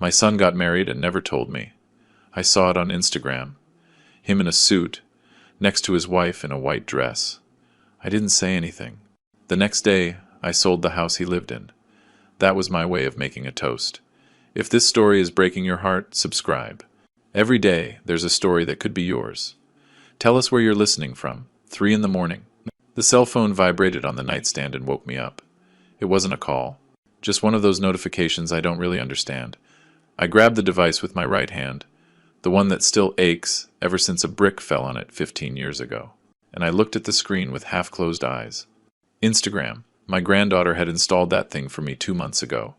My son got married and never told me. I saw it on Instagram. Him in a suit, next to his wife in a white dress. I didn't say anything. The next day, I sold the house he lived in. That was my way of making a toast. If this story is breaking your heart, subscribe. Every day, there's a story that could be yours. Tell us where you're listening from. 3 in the morning. The cell phone vibrated on the nightstand and woke me up. It wasn't a call. Just one of those notifications I don't really understand. I grabbed the device with my right hand, the one that still aches ever since a brick fell on it 15 years ago, and I looked at the screen with half-closed eyes. Instagram. My granddaughter had installed that thing for me 2 months ago.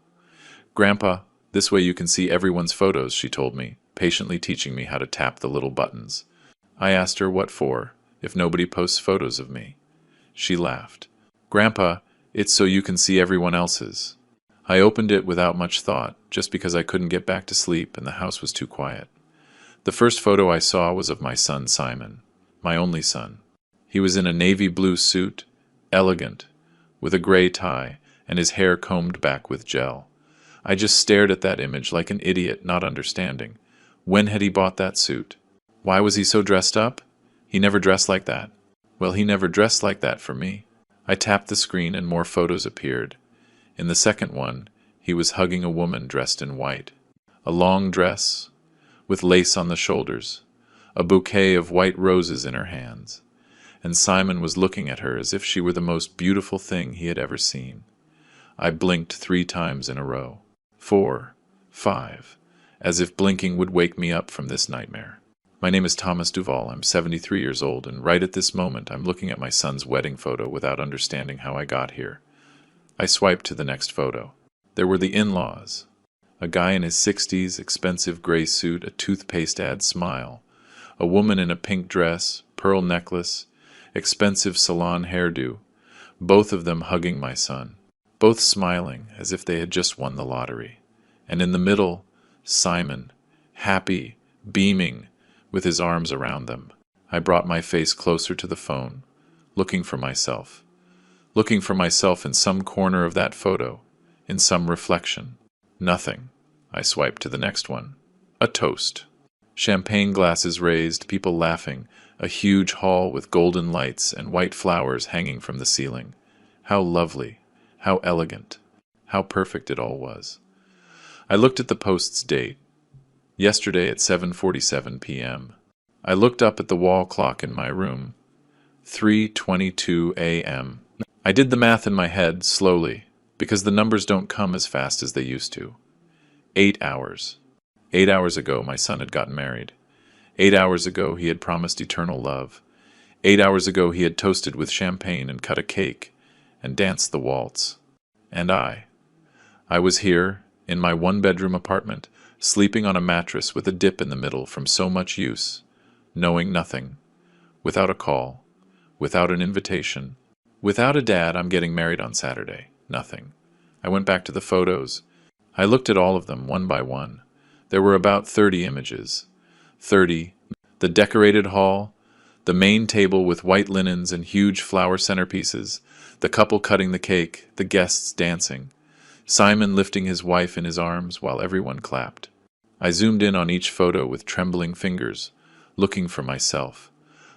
"Grandpa, this way you can see everyone's photos," she told me, patiently teaching me how to tap the little buttons. I asked her what for, if nobody posts photos of me. She laughed. "Grandpa, it's so you can see everyone else's." I opened it without much thought, just because I couldn't get back to sleep and the house was too quiet. The first photo I saw was of my son Simon, my only son. He was in a navy blue suit, elegant, with a gray tie, and his hair combed back with gel. I just stared at that image like an idiot, not understanding. When had he bought that suit? Why was he so dressed up? He never dressed like that. Well, he never dressed like that for me. I tapped the screen and more photos appeared. In the second one, he was hugging a woman dressed in white. A long dress, with lace on the shoulders, a bouquet of white roses in her hands. And Simon was looking at her as if she were the most beautiful thing he had ever seen. I blinked 3 times in a row. 4, 5, as if blinking would wake me up from this nightmare. My name is Thomas Duval. I'm 73 years old, and right at this moment I'm looking at my son's wedding photo without understanding how I got here. I swiped to the next photo. There were the in-laws. A guy in his 60s, expensive gray suit, a toothpaste ad smile. A woman in a pink dress, pearl necklace, expensive salon hairdo. Both of them hugging my son. Both smiling as if they had just won the lottery. And in the middle, Simon, happy, beaming, with his arms around them. I brought my face closer to the phone, looking for myself. Looking for myself in some corner of that photo, in some reflection. Nothing. I swiped to the next one. A toast. Champagne glasses raised, people laughing, a huge hall with golden lights and white flowers hanging from the ceiling. How lovely, how elegant, how perfect it all was. I looked at the post's date. Yesterday at 7:47 p.m. I looked up at the wall clock in my room. 3:22 a.m. I did the math in my head, slowly, because the numbers don't come as fast as they used to. 8 hours. 8 hours ago, my son had gotten married. 8 hours ago, he had promised eternal love. 8 hours ago, he had toasted with champagne and cut a cake, and danced the waltz. And I was here, in my one-bedroom apartment, sleeping on a mattress with a dip in the middle from so much use, knowing nothing, without a call, without an invitation, without a dad. I'm getting married on Saturday. Nothing. I went back to the photos. I looked at all of them, one by one. There were about 30 images. 30. The decorated hall, the main table with white linens and huge flower centerpieces, the couple cutting the cake, the guests dancing, Simon lifting his wife in his arms while everyone clapped. I zoomed in on each photo with trembling fingers, looking for myself,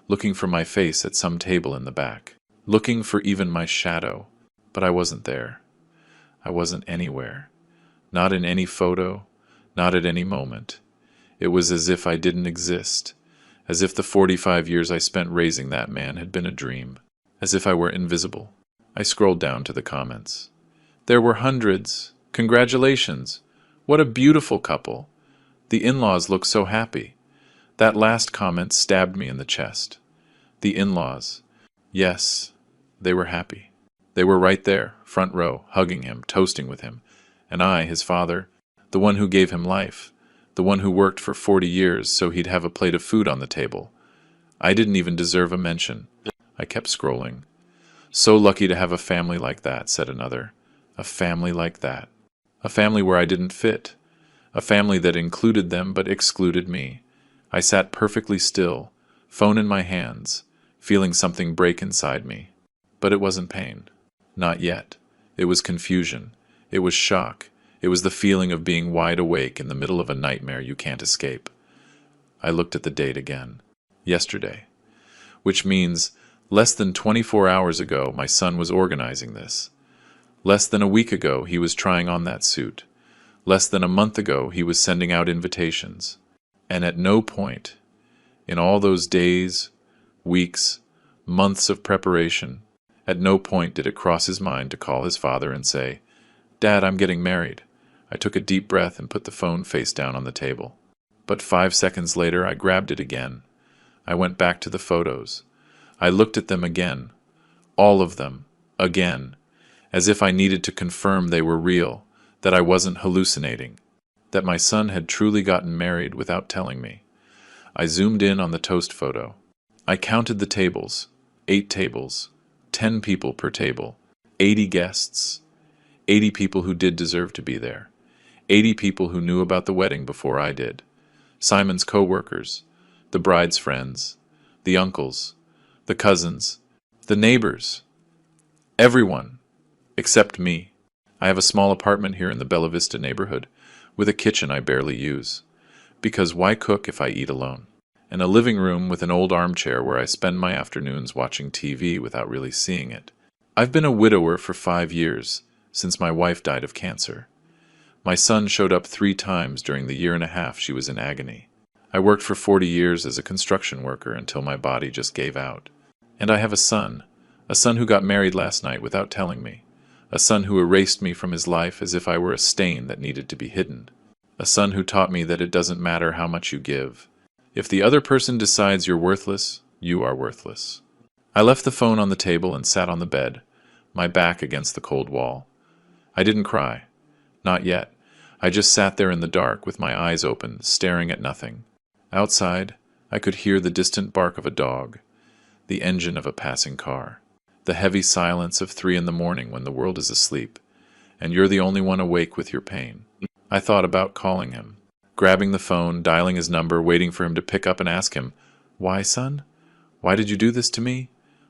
looking for my face at some table in the back, looking for even my shadow, but I wasn't there. I wasn't anywhere. Not in any photo, not at any moment. It was as if I didn't exist, as if the 45 years I spent raising that man had been a dream, as if I were invisible. I scrolled down to the comments. There were hundreds. Congratulations. What a beautiful couple. The in-laws look so happy. That last comment stabbed me in the chest. The in-laws. Yes, they were happy. They were right there, front row, hugging him, toasting with him. And I, his father, the one who gave him life, the one who worked for 40 years so he'd have a plate of food on the table. I didn't even deserve a mention. I kept scrolling. So lucky to have a family like that, said another. A family like that. A family where I didn't fit. A family that included them but excluded me. I sat perfectly still, phone in my hands, feeling something break inside me. But it wasn't pain. Not yet. It was confusion. It was shock. It was the feeling of being wide awake in the middle of a nightmare you can't escape. I looked at the date again. Yesterday. Which means less than 24 hours ago my son was organizing this. Less than a week ago he was trying on that suit. Less than a month ago he was sending out invitations. And at no point, in all those days, weeks, months of preparation, at no point did it cross his mind to call his father and say, "Dad, I'm getting married." I took a deep breath and put the phone face down on the table. But 5 seconds later I grabbed it again. I went back to the photos. I looked at them again. All of them. Again. As if I needed to confirm they were real, that I wasn't hallucinating, that my son had truly gotten married without telling me. I zoomed in on the toast photo. I counted the tables. 8 tables. 10 people per table. 80 guests. 80 people who did deserve to be there. 80 people who knew about the wedding before I did. Simon's co-workers, the bride's friends, the uncles, the cousins, the neighbors. Everyone, except me. I have a small apartment here in the Bella Vista neighborhood, with a kitchen I barely use. Because why cook if I eat alone? And a living room with an old armchair where I spend my afternoons watching TV without really seeing it. I've been a widower for 5 years, since my wife died of cancer. My son showed up 3 times during the year and a half she was in agony. I worked for 40 years as a construction worker until my body just gave out. And I have a son who got married last night without telling me. A son who erased me from his life as if I were a stain that needed to be hidden. A son who taught me that it doesn't matter how much you give. If the other person decides you're worthless, you are worthless. I left the phone on the table and sat on the bed, my back against the cold wall. I didn't cry. Not yet. I just sat there in the dark with my eyes open, staring at nothing. Outside, I could hear the distant bark of a dog, the engine of a passing car, the heavy silence of 3 in the morning when the world is asleep, and you're the only one awake with your pain. I thought about calling him, grabbing the phone, dialing his number, waiting for him to pick up and ask him, "Why, son? Why did you do this to me?"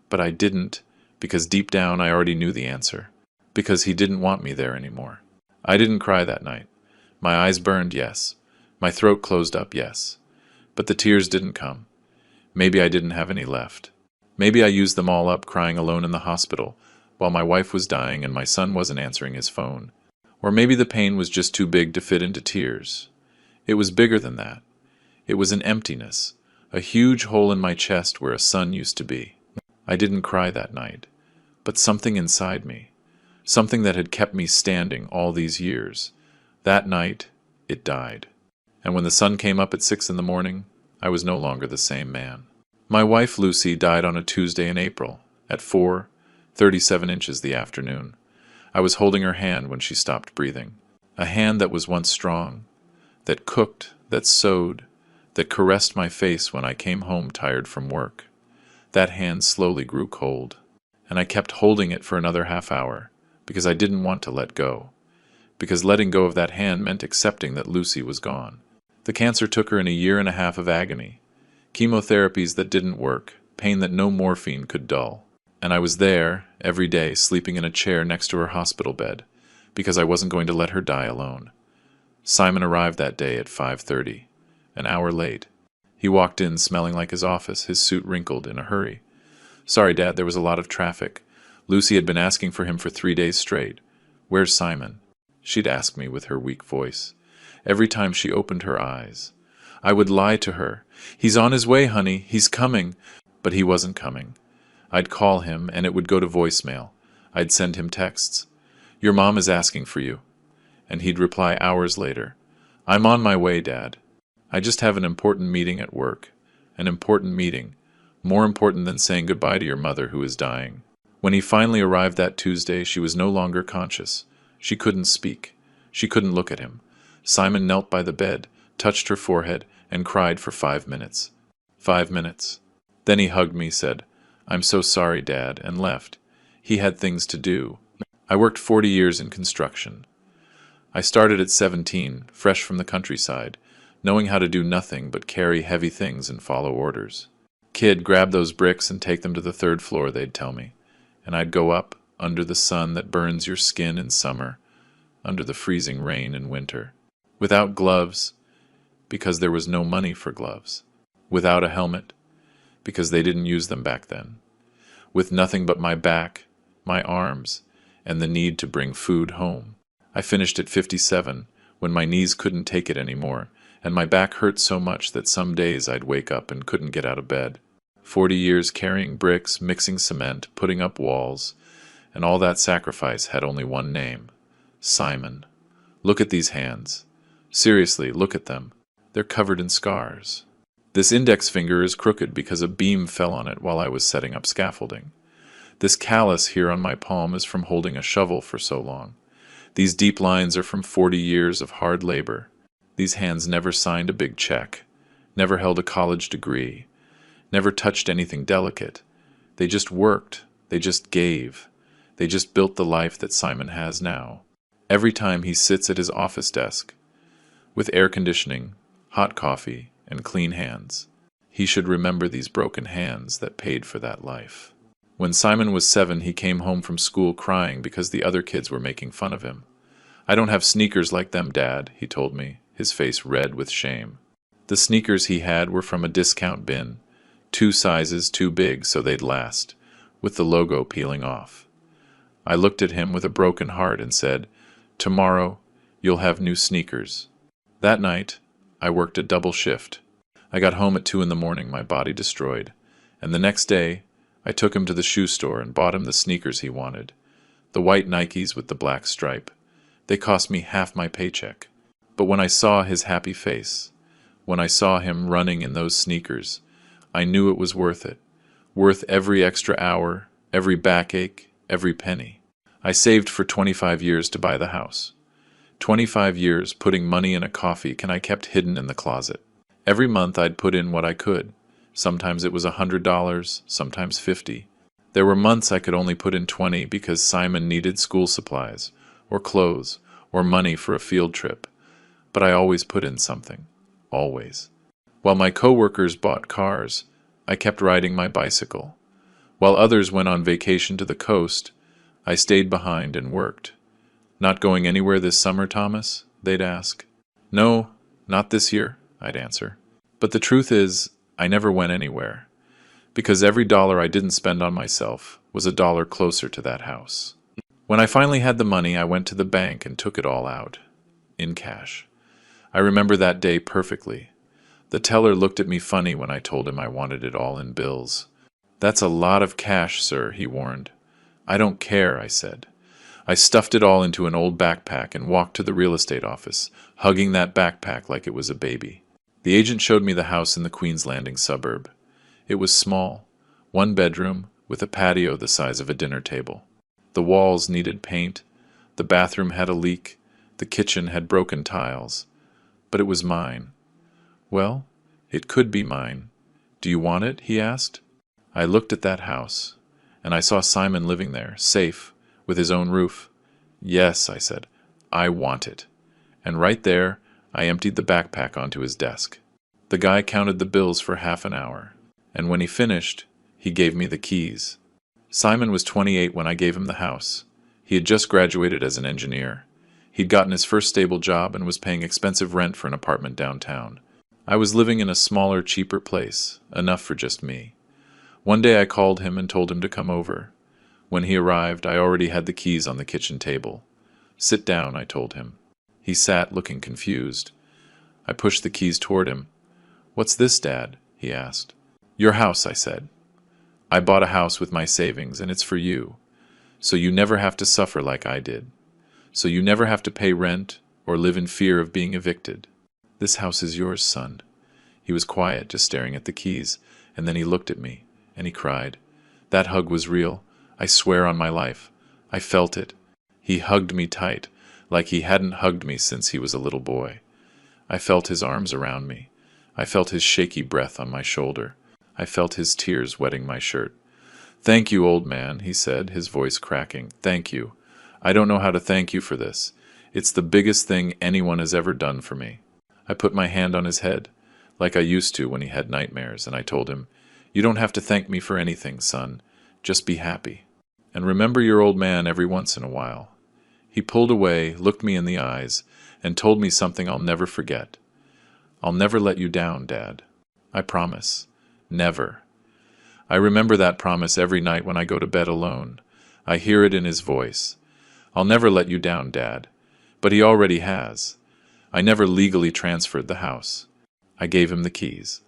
But I didn't, because deep down I already knew the answer. Because he didn't want me there anymore. I didn't cry that night. My eyes burned, yes. My throat closed up, yes. But the tears didn't come. Maybe I didn't have any left. Maybe I used them all up crying alone in the hospital, while my wife was dying and my son wasn't answering his phone. Or maybe the pain was just too big to fit into tears. It was bigger than that. It was an emptiness, a huge hole in my chest where a son used to be. I didn't cry that night, but something inside me, something that had kept me standing all these years, that night, it died. And when the sun came up at 6 in the morning, I was no longer the same man. My wife Lucy died on a Tuesday in April, at 4:37 inches the afternoon. I was holding her hand when she stopped breathing. A hand that was once strong, that cooked, that sewed, that caressed my face when I came home tired from work. That hand slowly grew cold, and I kept holding it for another half hour, because I didn't want to let go. Because letting go of that hand meant accepting that Lucy was gone. The cancer took her in a year and a half of agony. Chemotherapies that didn't work, pain that no morphine could dull. And I was there, every day, sleeping in a chair next to her hospital bed, because I wasn't going to let her die alone. Simon arrived that day at 5:30, an hour late. He walked in smelling like his office, his suit wrinkled, in a hurry. "Sorry, Dad, there was a lot of traffic. Lucy had been asking for him for 3 days straight. Where's Simon?" She'd ask me with her weak voice. Every time she opened her eyes. I would lie to her. "He's on his way, honey. He's coming." But he wasn't coming. I'd call him, and it would go to voicemail. I'd send him texts. "Your mom is asking for you." And he'd reply hours later. "I'm on my way, Dad. I just have an important meeting at work. An important meeting. More important than saying goodbye to your mother who is dying." When he finally arrived that Tuesday, she was no longer conscious. She couldn't speak. She couldn't look at him. Simon knelt by the bed, touched her forehead, and cried for 5 minutes. 5 minutes. Then he hugged me, said, "I'm so sorry, Dad," and left. He had things to do. I worked 40 years in construction. I started at 17, fresh from the countryside, knowing how to do nothing but carry heavy things and follow orders. "Kid, grab those bricks and take them to the 3rd floor," they'd tell me. And I'd go up, under the sun that burns your skin in summer, under the freezing rain in winter. Without gloves, because there was no money for gloves. Without a helmet, because they didn't use them back then. With nothing but my back, my arms, and the need to bring food home. I finished at 57, when my knees couldn't take it anymore, and my back hurt so much that some days I'd wake up and couldn't get out of bed. 40 years carrying bricks, mixing cement, putting up walls, and all that sacrifice had only one name: Simon. Look at these hands. Seriously, look at them. They're covered in scars. This index finger is crooked because a beam fell on it while I was setting up scaffolding. This callus here on my palm is from holding a shovel for so long. These deep lines are from 40 years of hard labor. These hands never signed a big check, never held a college degree, never touched anything delicate. They just worked. They just gave. They just built the life that Simon has now. Every time he sits at his office desk, with air conditioning, hot coffee, and clean hands, he should remember these broken hands that paid for that life. When Simon was 7, he came home from school crying because the other kids were making fun of him. "I don't have sneakers like them, Dad," he told me, his face red with shame. The sneakers he had were from a discount bin, 2 sizes too big so they'd last, with the logo peeling off. I looked at him with a broken heart and said, "Tomorrow, you'll have new sneakers." That night, I worked a double shift. I got home at 2 in the morning, my body destroyed, and the next day, I took him to the shoe store and bought him the sneakers he wanted, the white Nikes with the black stripe. They cost me half my paycheck. But when I saw his happy face, when I saw him running in those sneakers, I knew it was worth it, worth every extra hour, every backache, every penny. I saved for 25 years to buy the house. 25 years putting money in a coffee can I kept hidden in the closet. Every month I'd put in what I could. Sometimes it was $100, sometimes $50. There were months I could only put in 20 because Simon needed school supplies, or clothes, or money for a field trip. But I always put in something. Always. While my coworkers bought cars, I kept riding my bicycle. While others went on vacation to the coast, I stayed behind and worked. "Not going anywhere this summer, Thomas?" they'd ask. "No, not this year," I'd answer. But the truth is, I never went anywhere, because every dollar I didn't spend on myself was a dollar closer to that house. When I finally had the money, I went to the bank and took it all out, in cash. I remember that day perfectly. The teller looked at me funny when I told him I wanted it all in bills. "That's a lot of cash, sir," he warned. "I don't care," I said. I stuffed it all into an old backpack and walked to the real estate office, hugging that backpack like it was a baby. The agent showed me the house in the Queen's Landing suburb. It was small, 1 bedroom, with a patio the size of a dinner table. The walls needed paint, the bathroom had a leak, the kitchen had broken tiles. But it was mine. "Well, it could be mine. Do you want it?" he asked. I looked at that house, and I saw Simon living there, safe, with his own roof. "Yes," I said, "I want it." And right there, I emptied the backpack onto his desk. The guy counted the bills for half an hour, and when he finished, he gave me the keys. Simon was 28 when I gave him the house. He had just graduated as an engineer. He'd gotten his first stable job and was paying expensive rent for an apartment downtown. I was living in a smaller, cheaper place, enough for just me. One day I called him and told him to come over. When he arrived, I already had the keys on the kitchen table. "Sit down," I told him. He sat, looking confused. I pushed the keys toward him. "What's this, Dad?" he asked. "Your house," I said. "I bought a house with my savings, and it's for you. So you never have to suffer like I did. So you never have to pay rent or live in fear of being evicted. This house is yours, son." He was quiet, just staring at the keys, and then he looked at me, and he cried. That hug was real. I swear on my life. I felt it. He hugged me tight, like he hadn't hugged me since he was a little boy. I felt his arms around me. I felt his shaky breath on my shoulder. I felt his tears wetting my shirt. "Thank you, old man," he said, his voice cracking. "Thank you. I don't know how to thank you for this. It's the biggest thing anyone has ever done for me." I put my hand on his head, like I used to when he had nightmares, and I told him, "You don't have to thank me for anything, son. Just be happy. And remember your old man every once in a while. He pulled away, looked me in the eyes, and told me something I'll never forget. "I'll never let you down, Dad. I promise. Never." I remember that promise every night when I go to bed alone. I hear it in his voice. "I'll never let you down, Dad." But he already has. I never legally transferred the house. I gave him the keys.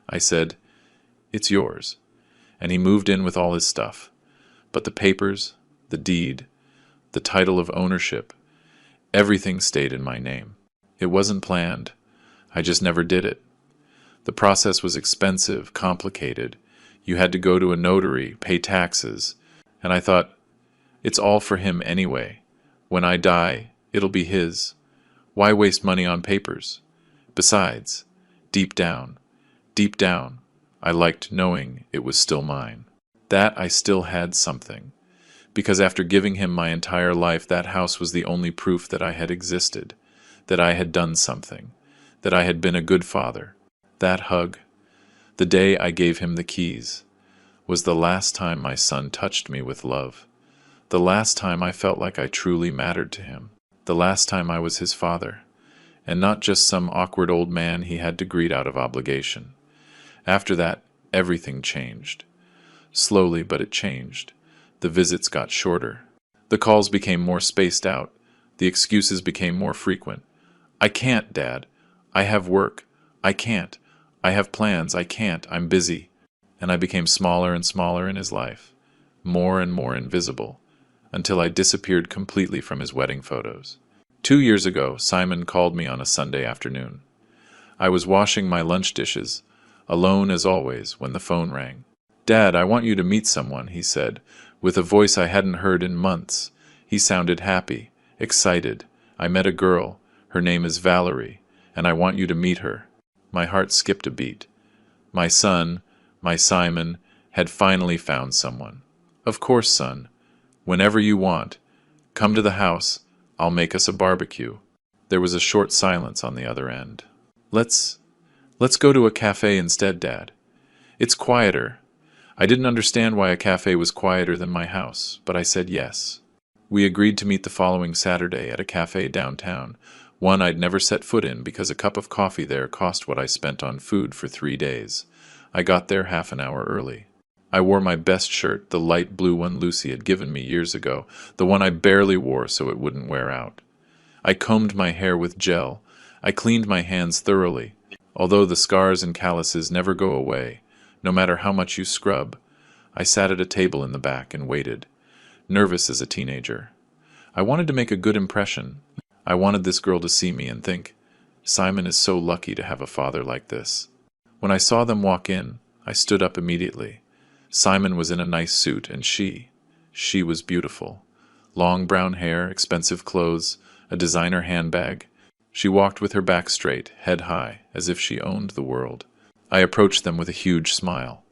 I said, "It's yours." And he moved in with all his stuff. But the papers, the deed, the title of ownership, everything stayed in my name. It wasn't planned. I just never did it. The process was expensive, complicated. You had to go to a notary, pay taxes. And I thought, it's all for him anyway. When I die, it'll be his. Why waste money on papers? Besides, deep down, I liked knowing it was still mine. That I still had something. Because after giving him my entire life, that house was the only proof that I had existed, that I had done something, that I had been a good father. That hug, the day I gave him the keys, was the last time my son touched me with love. The last time I felt like I truly mattered to him. The last time I was his father, and not just some awkward old man he had to greet out of obligation. After that, everything changed. Slowly, but it changed. The visits got shorter. The calls became more spaced out. The excuses became more frequent. "I can't, Dad. I have work. I can't. I have plans. I can't. I'm busy." And I became smaller and smaller in his life, more and more invisible, until I disappeared completely from his wedding photos. 2 years ago, Simon called me on a Sunday afternoon. I was washing my lunch dishes, alone as always, when the phone rang. "Dad, I want you to meet someone," he said, with a voice I hadn't heard in months. He sounded happy, excited. "I met a girl. Her name is Valerie, and I want you to meet her." My heart skipped a beat. My son, my Simon, had finally found someone. "Of course, son. Whenever you want. Come to the house. I'll make us a barbecue." There was a short silence on the other end. Let's go to a cafe instead, Dad. It's quieter." I didn't understand why a cafe was quieter than my house, but I said yes. We agreed to meet the following Saturday at a cafe downtown, one I'd never set foot in because a cup of coffee there cost what I spent on food for 3 days. I got there half an hour early. I wore my best shirt, the light blue one Lucy had given me years ago, the one I barely wore so it wouldn't wear out. I combed my hair with gel. I cleaned my hands thoroughly, although the scars and calluses never go away, no matter how much you scrub. I sat at a table in the back and waited, nervous as a teenager. I wanted to make a good impression. I wanted this girl to see me and think, Simon is so lucky to have a father like this. When I saw them walk in, I stood up immediately. Simon was in a nice suit, and she was beautiful. Long brown hair, expensive clothes, a designer handbag. She walked with her back straight, head high, as if she owned the world. I approached them with a huge smile.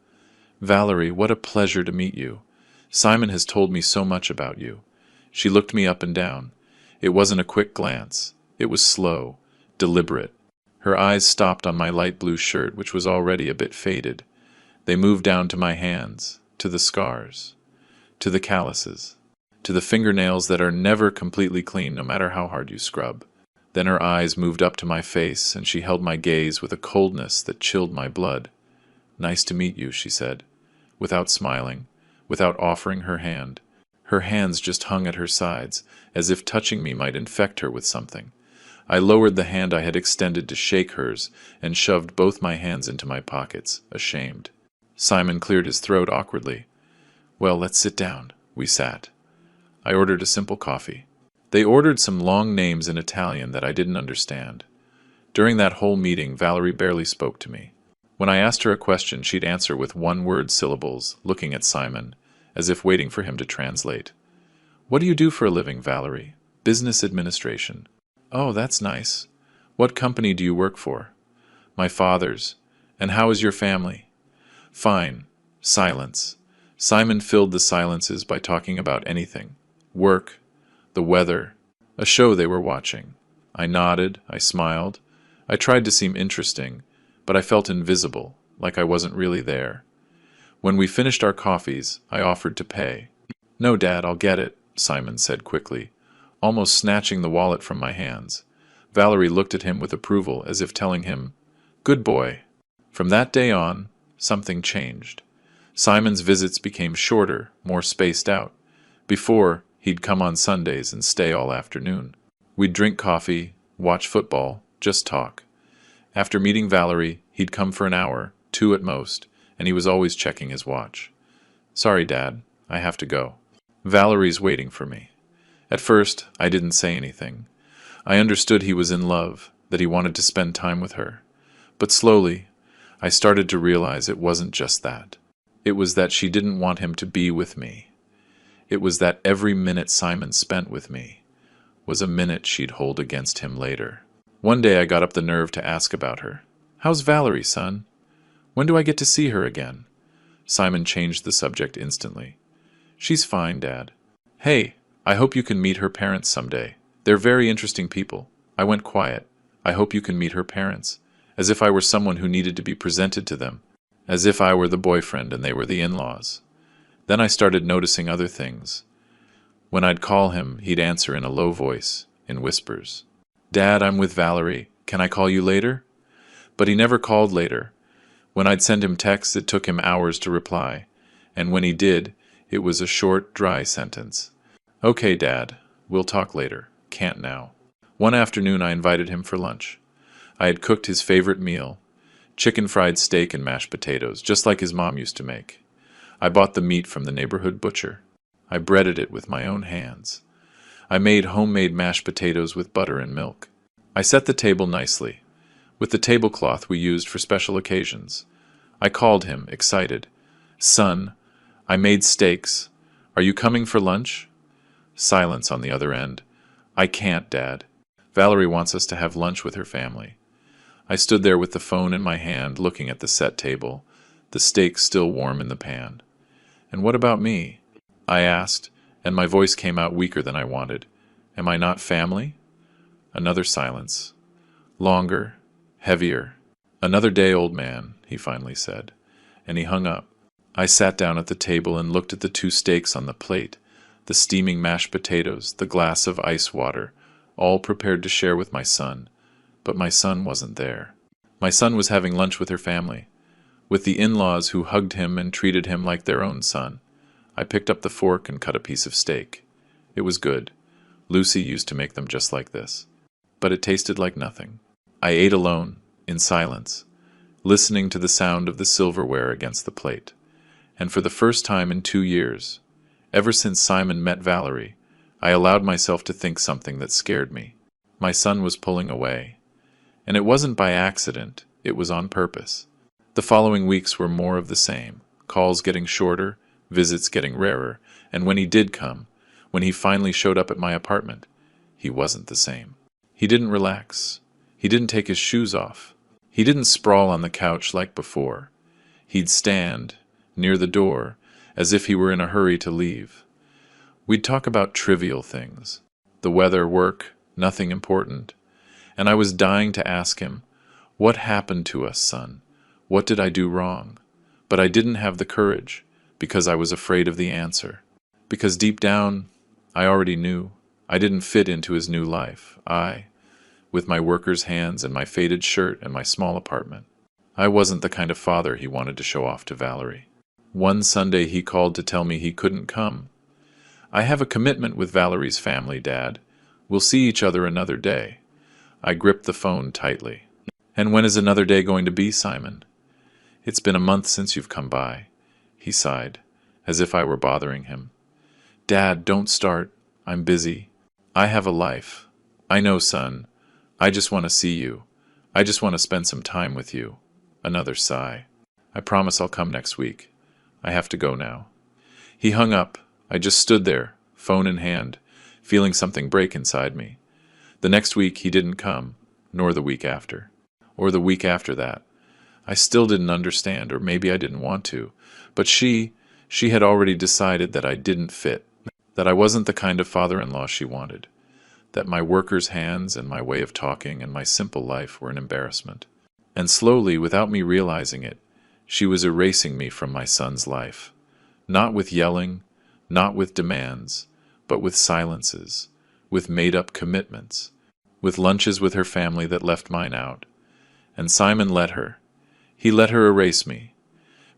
"Valerie, what a pleasure to meet you. Simon has told me so much about you." She looked me up and down. It wasn't a quick glance. It was slow, deliberate. Her eyes stopped on my light blue shirt, which was already a bit faded. They moved down to my hands, to the scars, to the calluses, to the fingernails that are never completely clean no matter how hard you scrub. Then her eyes moved up to my face, and she held my gaze with a coldness that chilled my blood. "Nice to meet you," she said, without smiling, without offering her hand. Her hands just hung at her sides, as if touching me might infect her with something. I lowered the hand I had extended to shake hers, and shoved both my hands into my pockets, ashamed. Simon cleared his throat awkwardly. "Well, let's sit down." We sat. I ordered a simple coffee. They ordered some long names in Italian that I didn't understand. During that whole meeting, Valerie barely spoke to me. When I asked her a question, she'd answer with one-word syllables, looking at Simon, as if waiting for him to translate. "What do you do for a living, Valerie?" "Business administration." "Oh, that's nice. What company do you work for?" "My father's." "And how is your family?" "Fine." Silence. Simon filled the silences by talking about anything. Work, the weather, a show they were watching. I nodded, I smiled. I tried to seem interesting, but I felt invisible, like I wasn't really there. When we finished our coffees, I offered to pay. "No, Dad, I'll get it," Simon said quickly. almost snatching the wallet from my hands. Valerie looked at him with approval, as if telling him, "Good boy." From that day on, something changed. Simon's visits became shorter, more spaced out. Before, he'd come on Sundays and stay all afternoon. We'd drink coffee, watch football, just talk. After meeting Valerie, he'd come for an hour, 2 at most, and he was always checking his watch. "Sorry, Dad, I have to go. Valerie's waiting for me." At first, I didn't say anything. I understood he was in love, that he wanted to spend time with her. But slowly, I started to realize it wasn't just that. It was that she didn't want him to be with me. It was that every minute Simon spent with me was a minute she'd hold against him later. One day I got up the nerve to ask about her. "How's Valerie, son? When do I get to see her again?" Simon changed the subject instantly. "She's fine, Dad." "Hey, I hope you can meet her parents someday. They're very interesting people." I went quiet. "I hope you can meet her parents," as if I were someone who needed to be presented to them, as if I were the boyfriend and they were the in-laws. Then I started noticing other things. When I'd call him, he'd answer in a low voice, in whispers. "Dad, I'm with Valerie. Can I call you later?" But he never called later. When I'd send him texts, it took him hours to reply. And when he did, it was a short, dry sentence. "Okay, Dad, we'll talk later. Can't now." One afternoon I invited him for lunch. I had cooked his favorite meal, chicken fried steak and mashed potatoes, just like his mom used to make. I bought the meat from the neighborhood butcher. I breaded it with my own hands. I made homemade mashed potatoes with butter and milk. I set the table nicely, with the tablecloth we used for special occasions. I called him, excited. "Son, I made steaks. Are you coming for lunch?" Silence on the other end. "I can't, Dad. Valerie wants us to have lunch with her family." I stood there with the phone in my hand, looking at the set table, the steak still warm in the pan. "And what about me?" I asked, and my voice came out weaker than I wanted. "Am I not family?" Another silence. Longer, heavier. "Another day, old man," he finally said, and he hung up. I sat down at the table and looked at the 2 steaks on the plate, the steaming mashed potatoes, the glass of ice water, all prepared to share with my son. But my son wasn't there. My son was having lunch with her family, with the in-laws who hugged him and treated him like their own son. I picked up the fork and cut a piece of steak. It was good. Lucy used to make them just like this. But it tasted like nothing. I ate alone, in silence, listening to the sound of the silverware against the plate. And for the first time in 2 years, ever since Simon met Valerie, I allowed myself to think something that scared me. My son was pulling away. And it wasn't by accident, it was on purpose. The following weeks were more of the same, calls getting shorter, visits getting rarer, and when he did come, when he finally showed up at my apartment, he wasn't the same. He didn't relax. He didn't take his shoes off. He didn't sprawl on the couch like before. He'd stand, near the door, as if he were in a hurry to leave. We'd talk about trivial things. The weather, work, nothing important. And I was dying to ask him, "What happened to us, son? What did I do wrong?" But I didn't have the courage, because I was afraid of the answer. Because deep down, I already knew. I didn't fit into his new life. With my worker's hands and my faded shirt and my small apartment. I wasn't the kind of father he wanted to show off to Valerie. One Sunday he called to tell me he couldn't come. "I have a commitment with Valerie's family, Dad. We'll see each other another day." I gripped the phone tightly. "And when is another day going to be, Simon?" "It's been a month since you've come by." He sighed, as if I were bothering him. "Dad, don't start. I'm busy. I have a life." "I know, son. I just want to see you. I just want to spend some time with you." Another sigh. "I promise I'll come next week. I have to go now." He hung up. I just stood there, phone in hand, feeling something break inside me. The next week he didn't come, nor the week after, or the week after that. I still didn't understand, or maybe I didn't want to, but she had already decided that I didn't fit, that I wasn't the kind of father-in-law she wanted, that my worker's hands and my way of talking and my simple life were an embarrassment. And slowly, without me realizing it, she was erasing me from my son's life. Not with yelling, not with demands, but with silences, with made-up commitments, with lunches with her family that left mine out. And Simon let her. He let her erase me,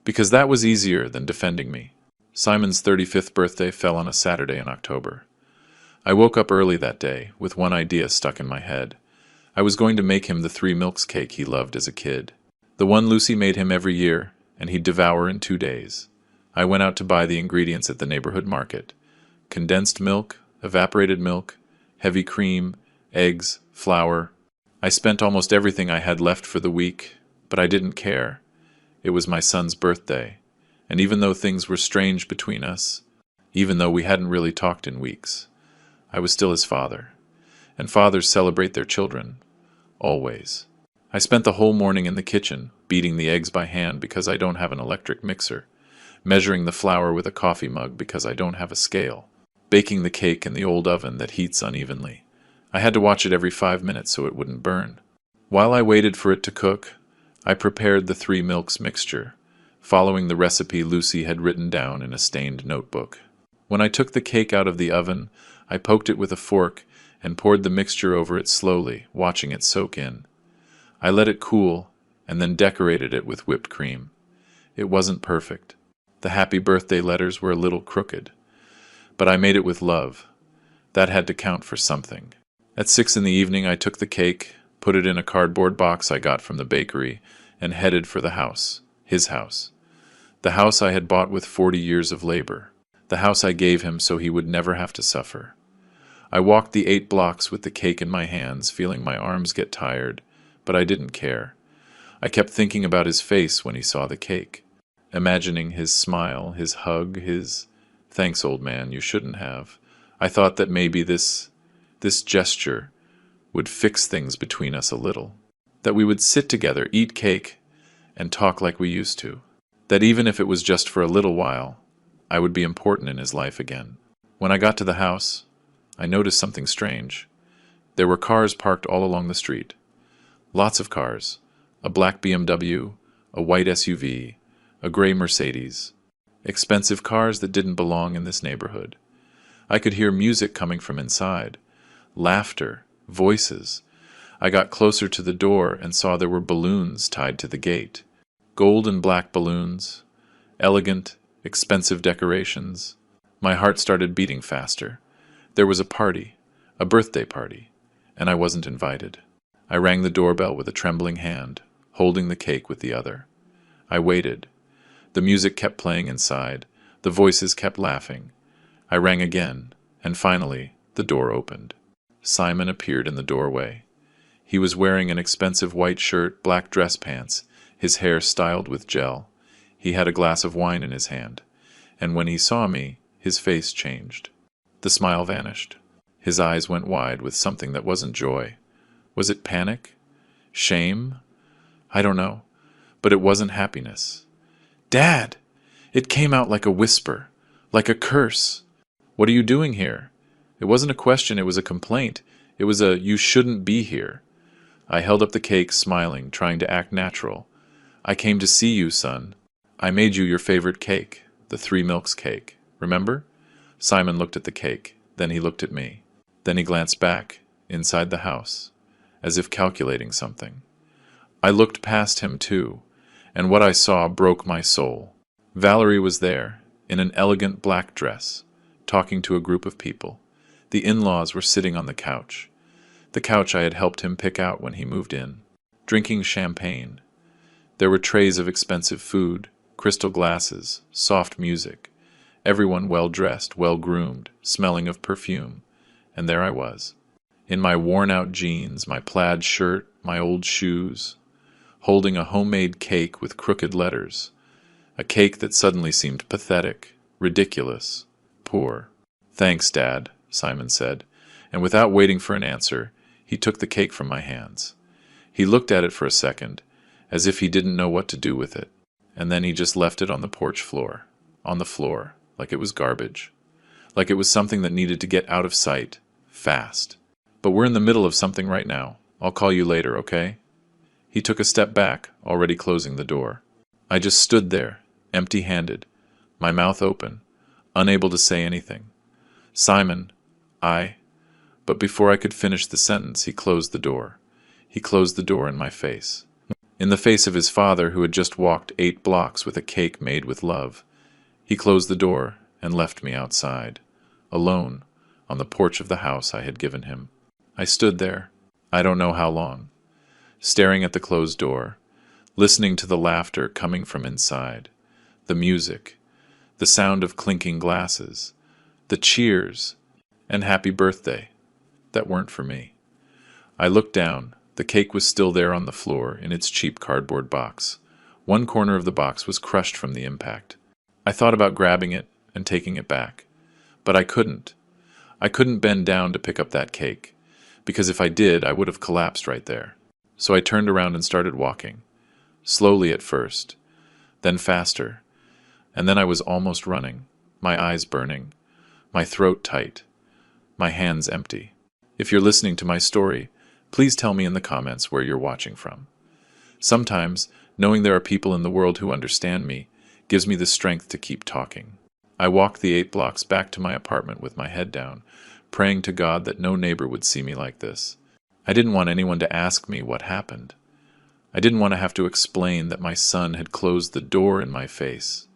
because that was easier than defending me. Simon's 35th birthday fell on a Saturday in October. I woke up early that day, with one idea stuck in my head. I was going to make him the 3 milks cake he loved as a kid. The one Lucy made him every year, and he'd devour in 2 days. I went out to buy the ingredients at the neighborhood market. Condensed milk, evaporated milk, heavy cream, eggs, flour. I spent almost everything I had left for the week, but I didn't care. It was my son's birthday, and even though things were strange between us, even though we hadn't really talked in weeks, I was still his father. And fathers celebrate their children. Always. I spent the whole morning in the kitchen, beating the eggs by hand because I don't have an electric mixer, measuring the flour with a coffee mug because I don't have a scale, baking the cake in the old oven that heats unevenly. I had to watch it every 5 minutes so it wouldn't burn. While I waited for it to cook, I prepared the 3 milks mixture, following the recipe Lucy had written down in a stained notebook. When I took the cake out of the oven, I poked it with a fork and poured the mixture over it slowly, watching it soak in. I let it cool, and then decorated it with whipped cream. It wasn't perfect. The happy birthday letters were a little crooked. But I made it with love. That had to count for something. At 6 in the evening, I took the cake, put it in a cardboard box I got from the bakery, and headed for the house, his house. The house I had bought with 40 years of labor. The house I gave him so he would never have to suffer. I walked the 8 blocks with the cake in my hands, feeling my arms get tired, but I didn't care. I kept thinking about his face when he saw the cake, imagining his smile, his hug, his, "Thanks, old man, you shouldn't have." I thought that maybe this gesture would fix things between us a little, that we would sit together, eat cake, and talk like we used to, that even if it was just for a little while, I would be important in his life again. When I got to the house, I noticed something strange. There were cars parked all along the street. Lots of cars. A black BMW, a white SUV, a gray Mercedes. Expensive cars that didn't belong in this neighborhood. I could hear music coming from inside. Laughter. Voices. I got closer to the door and saw there were balloons tied to the gate. Gold and black balloons. Elegant, expensive decorations. My heart started beating faster. There was a party, a birthday party, and I wasn't invited. I rang the doorbell with a trembling hand, holding the cake with the other. I waited. The music kept playing inside. The voices kept laughing. I rang again, and finally, the door opened. Simon appeared in the doorway. He was wearing an expensive white shirt, black dress pants, his hair styled with gel. He had a glass of wine in his hand, and when he saw me, his face changed. The smile vanished. His eyes went wide with something that wasn't joy. Was it panic? Shame? I don't know, but it wasn't happiness. "Dad!" It came out like a whisper, like a curse. "What are you doing here?" It wasn't a question, it was a complaint. It was a, "You shouldn't be here." I held up the cake, smiling, trying to act natural. "I came to see you, son. I made you your favorite cake, the 3 milks cake. Remember?" Simon looked at the cake. Then he looked at me. Then he glanced back, inside the house, as if calculating something. I looked past him, too, and what I saw broke my soul. Valerie was there, in an elegant black dress, talking to a group of people. The in-laws were sitting on the couch I had helped him pick out when he moved in, drinking champagne. There were trays of expensive food, crystal glasses, soft music, everyone well-dressed, well-groomed, smelling of perfume, and there I was, in my worn-out jeans, my plaid shirt, my old shoes, holding a homemade cake with crooked letters, a cake that suddenly seemed pathetic, ridiculous, poor. "Thanks, Dad," Simon said, and without waiting for an answer, he took the cake from my hands. He looked at it for a second, as if he didn't know what to do with it, and then he just left it on the porch floor, on the floor, like it was garbage, like it was something that needed to get out of sight, fast. "But we're in the middle of something right now. I'll call you later, okay?" He took a step back, already closing the door. I just stood there, empty-handed, my mouth open, unable to say anything. "Simon, But before I could finish the sentence, he closed the door. He closed the door in my face. In the face of his father, who had just walked 8 blocks with a cake made with love. He closed the door and left me outside, alone, on the porch of the house I had given him. I stood there, I don't know how long, staring at the closed door, listening to the laughter coming from inside, the music, the sound of clinking glasses, the cheers, and happy birthday that weren't for me. I looked down. The cake was still there on the floor in its cheap cardboard box. One corner of the box was crushed from the impact. I thought about grabbing it and taking it back, but I couldn't. I couldn't bend down to pick up that cake, because if I did, I would have collapsed right there. So I turned around and started walking, slowly at first, then faster, and then I was almost running, my eyes burning, my throat tight, my hands empty. If you're listening to my story, please tell me in the comments where you're watching from. Sometimes, knowing there are people in the world who understand me gives me the strength to keep talking. I walked the 8 blocks back to my apartment with my head down, praying to God that no neighbor would see me like this. I didn't want anyone to ask me what happened. I didn't want to have to explain that my son had closed the door in my face,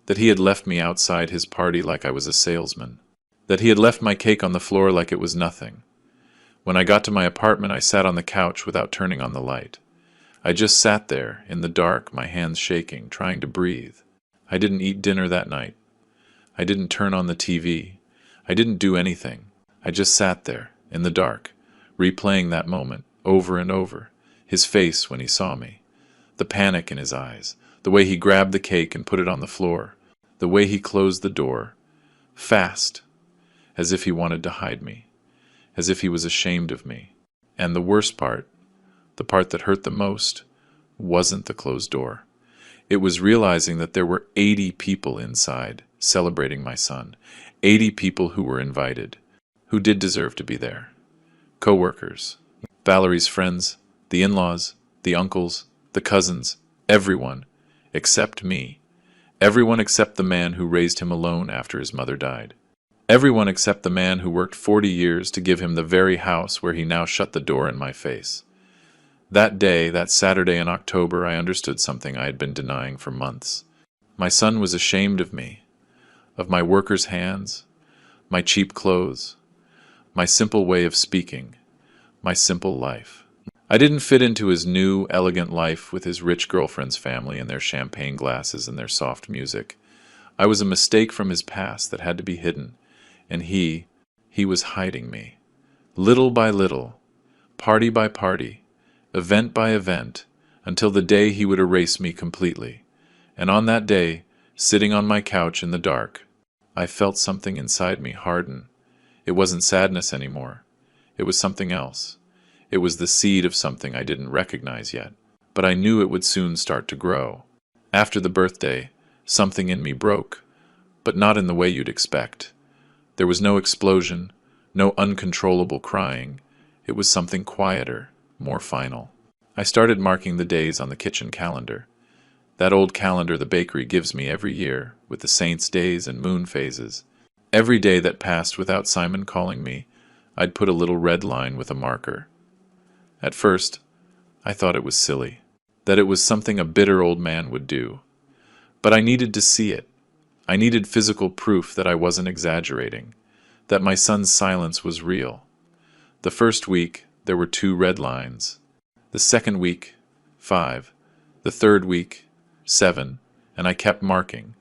that he had left me outside his party like I was a salesman, that he had left my cake on the floor like it was nothing. When I got to my apartment, I sat on the couch without turning on the light. I just sat there, in the dark, my hands shaking, trying to breathe. I didn't eat dinner that night. I didn't turn on the TV. I didn't do anything. I just sat there, in the dark, replaying that moment, over and over, his face when he saw me, the panic in his eyes, the way he grabbed the cake and put it on the floor, the way he closed the door, fast, as if he wanted to hide me, as if he was ashamed of me. And the worst part, the part that hurt the most, wasn't the closed door. It was realizing that there were 80 people inside celebrating my son, 80 people who were invited, who did deserve to be there. Co-workers, Valerie's friends, the in-laws, the uncles, the cousins, everyone, except me. Everyone except the man who raised him alone after his mother died. Everyone except the man who worked 40 years to give him the very house where he now shut the door in my face. That day, that Saturday in October, I understood something I had been denying for months. My son was ashamed of me, of my workers' hands, my cheap clothes, my simple way of speaking, my simple life. I didn't fit into his new, elegant life with his rich girlfriend's family and their champagne glasses and their soft music. I was a mistake from his past that had to be hidden, and he was hiding me. Little by little, party by party, event by event, until the day he would erase me completely. And on that day, sitting on my couch in the dark, I felt something inside me harden. It wasn't sadness anymore. It was something else. It was the seed of something I didn't recognize yet, but I knew it would soon start to grow. After the birthday, something in me broke, but not in the way you'd expect. There was no explosion, no uncontrollable crying. It was something quieter, more final. I started marking the days on the kitchen calendar. That old calendar the bakery gives me every year, with the saints' days and moon phases. Every day that passed without Simon calling me, I'd put a little red line with a marker. At first, I thought it was silly, that it was something a bitter old man would do. But I needed to see it. I needed physical proof that I wasn't exaggerating, that my son's silence was real. The first week, there were 2 red lines. The second week, 5. The third week, 7. And I kept marking.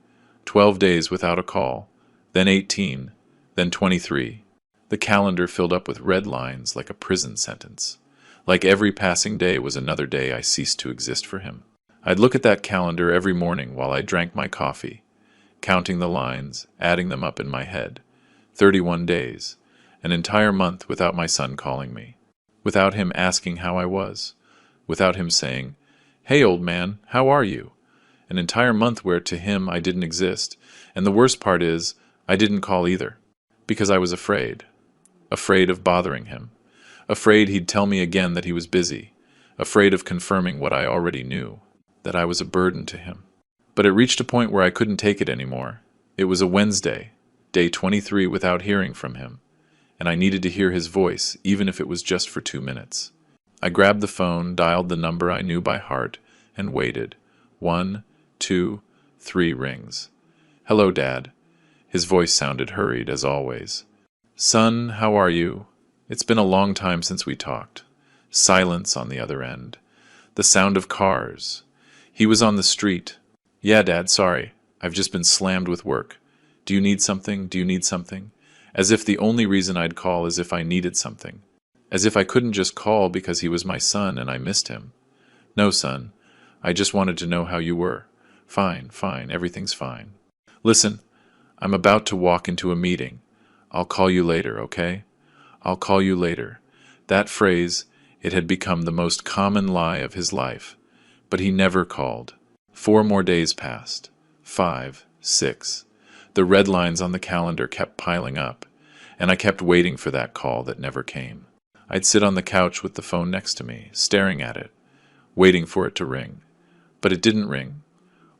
12 days without a call, then 18, then 23. The calendar filled up with red lines like a prison sentence. Like every passing day was another day I ceased to exist for him. I'd look at that calendar every morning while I drank my coffee, counting the lines, adding them up in my head. 31 days, an entire month without my son calling me, without him asking how I was, without him saying, "Hey, old man, how are you?" An entire month where to him I didn't exist, and the worst part is, I didn't call either, because I was afraid of bothering him. Afraid he'd tell me again that he was busy, afraid of confirming what I already knew, that I was a burden to him. But it reached a point where I couldn't take it anymore. It was a Wednesday, day 23 without hearing from him. and I needed to hear his voice, even if it was just for 2 minutes. I grabbed the phone, dialed the number I knew by heart, and waited. 1, 2, 3 rings. "Hello, Dad." His voice sounded hurried, as always. "Son, how are you? It's been a long time since we talked." Silence on the other end. The sound of cars. He was on the street. "Yeah, Dad, sorry. I've just been slammed with work. Do you need something? Do you need something?" As if the only reason I'd call is if I needed something. As if I couldn't just call because he was my son and I missed him. "No, son. I just wanted to know how you were." "Fine, fine. Everything's fine." "Listen, I'm about to walk into a meeting. I'll call you later, okay? I'll call you later." That phrase, it had become the most common lie of his life. But he never called. 4 more days passed. 5, 6. The red lines on the calendar kept piling up, and I kept waiting for that call that never came. I'd sit on the couch with the phone next to me, staring at it, waiting for it to ring. But it didn't ring,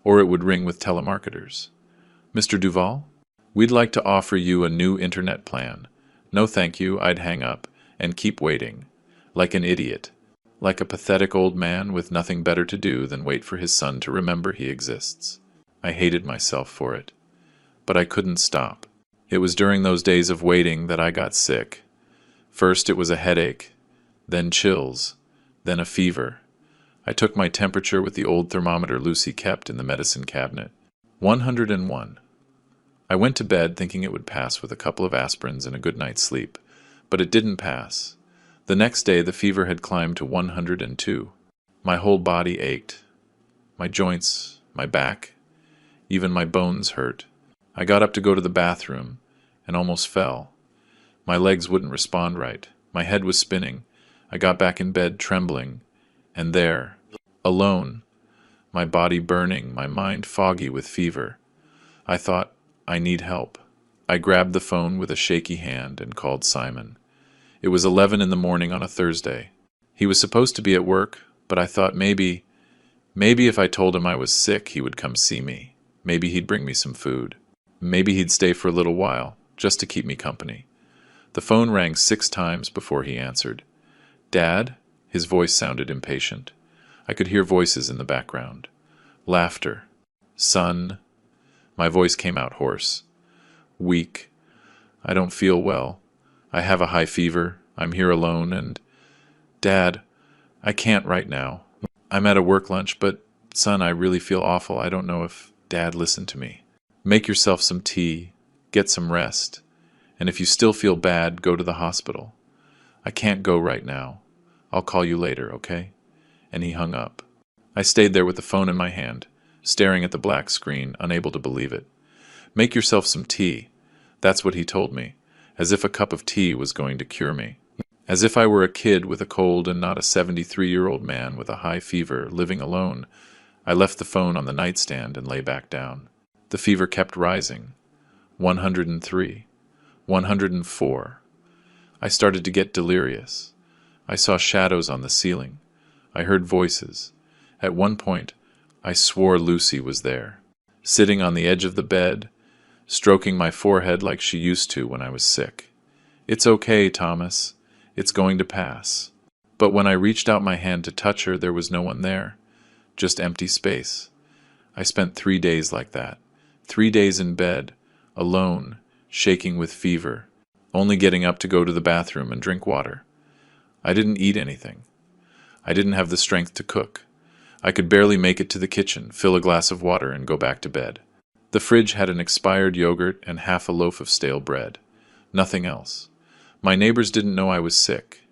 or it would ring with telemarketers. "Mr. Duval? We'd like to offer you a new internet plan." "No, thank you," I'd hang up and keep waiting, like an idiot, like a pathetic old man with nothing better to do than wait for his son to remember he exists. I hated myself for it, but I couldn't stop. It was during those days of waiting that I got sick. First it was a headache, then chills, then a fever. I took my temperature with the old thermometer Lucy kept in the medicine cabinet. 101. I went to bed thinking it would pass with a couple of aspirins and a good night's sleep, but it didn't pass. The next day the fever had climbed to 102. My whole body ached. My joints, my back, even my bones hurt. I got up to go to the bathroom and almost fell. My legs wouldn't respond right. My head was spinning. I got back in bed trembling, and there, alone, my body burning, my mind foggy with fever. I thought, I need help. I grabbed the phone with a shaky hand and called Simon. It was 11 in the morning on a Thursday. He was supposed to be at work, but I thought maybe if I told him I was sick, he would come see me. Maybe he'd bring me some food. Maybe he'd stay for a little while, just to keep me company. The phone rang 6 times before he answered. "Dad?" His voice sounded impatient. I could hear voices in the background. Laughter. "Son?" My voice came out hoarse. "Weak. I don't feel well. I have a high fever. I'm here alone and... Dad, I can't right now. I'm at a work lunch, but, son, I really feel awful. I don't know if Dad listened to me. Make yourself some tea. Get some rest. And if you still feel bad, go to the hospital. I can't go right now. I'll call you later, okay?" And he hung up. I stayed there with the phone in my hand, staring at the black screen, unable to believe it. Make yourself some tea. That's what he told me, as if a cup of tea was going to cure me. As if I were a kid with a cold and not a 73-year-old man with a high fever living alone. I left the phone on the nightstand and lay back down. The fever kept rising. 103. 104. I started to get delirious. I saw shadows on the ceiling. I heard voices. At one point, I swore Lucy was there, sitting on the edge of the bed, stroking my forehead like she used to when I was sick. "It's okay, Thomas. It's going to pass." But when I reached out my hand to touch her, there was no one there, just empty space. I spent 3 days like that. 3 days in bed, alone, shaking with fever, only getting up to go to the bathroom and drink water. I didn't eat anything. I didn't have the strength to cook. I could barely make it to the kitchen, fill a glass of water, and go back to bed. The fridge had an expired yogurt and half a loaf of stale bread. Nothing else. My neighbors didn't know I was sick.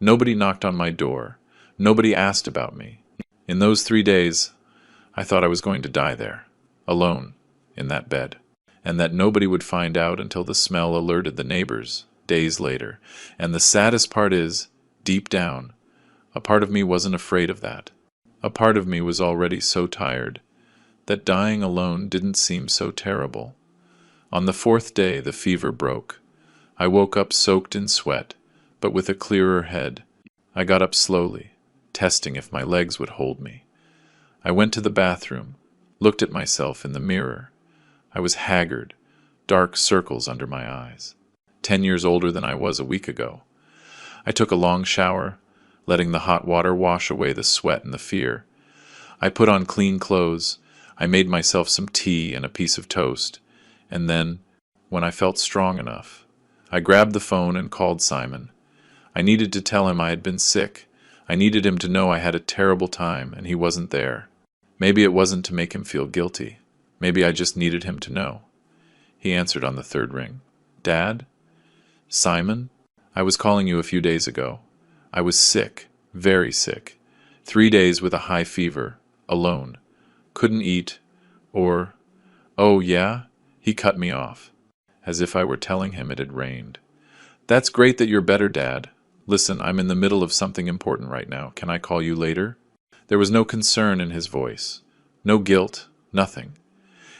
Nobody knocked on my door. Nobody asked about me. In those 3 days, I thought I was going to die there, alone, in that bed, and that nobody would find out until the smell alerted the neighbors, days later. And the saddest part is, deep down, a part of me wasn't afraid of that. A part of me was already so tired that dying alone didn't seem so terrible. On the 4th day, the fever broke. I woke up soaked in sweat, but with a clearer head. I got up slowly, testing if my legs would hold me. I went to the bathroom, looked at myself in the mirror. I was haggard, dark circles under my eyes. 10 years older than I was a week ago. I took a long shower, letting the hot water wash away the sweat and the fear. I put on clean clothes. I made myself some tea and a piece of toast. And then, when I felt strong enough, I grabbed the phone and called Simon. I needed to tell him I had been sick. I needed him to know I had a terrible time and he wasn't there. Maybe it wasn't to make him feel guilty. Maybe I just needed him to know. He answered on the third ring. Dad? Simon? I was calling you a few days ago. I was sick, very sick. 3 days with a high fever, alone. Couldn't eat, or... Oh, yeah? He cut me off, as if I were telling him it had rained. That's great that you're better, Dad. Listen, I'm in the middle of something important right now. Can I call you later? There was no concern in his voice. No guilt, nothing.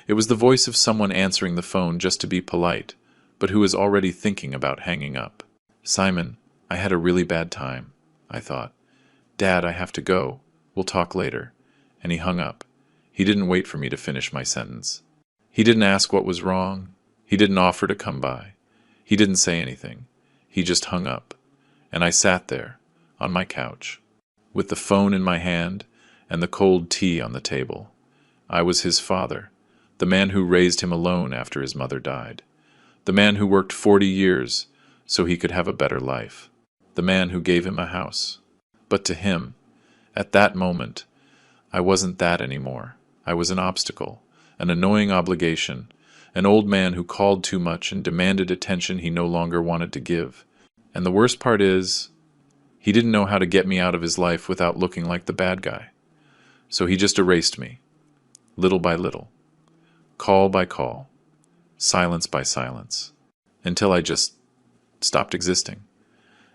It was the voice of someone answering the phone just to be polite, but who is already thinking about hanging up. Simon, I had a really bad time, I thought. Dad, I have to go. We'll talk later. And he hung up. He didn't wait for me to finish my sentence. He didn't ask what was wrong. He didn't offer to come by. He didn't say anything. He just hung up. And I sat there, on my couch, with the phone in my hand and the cold tea on the table. I was his father, the man who raised him alone after his mother died, the man who worked 40 years so he could have a better life, the man who gave him a house. But to him, at that moment, I wasn't that anymore. I was an obstacle, an annoying obligation, an old man who called too much and demanded attention he no longer wanted to give. And the worst part is, he didn't know how to get me out of his life without looking like the bad guy. So he just erased me, little by little, call by call, silence by silence, until I just stopped existing,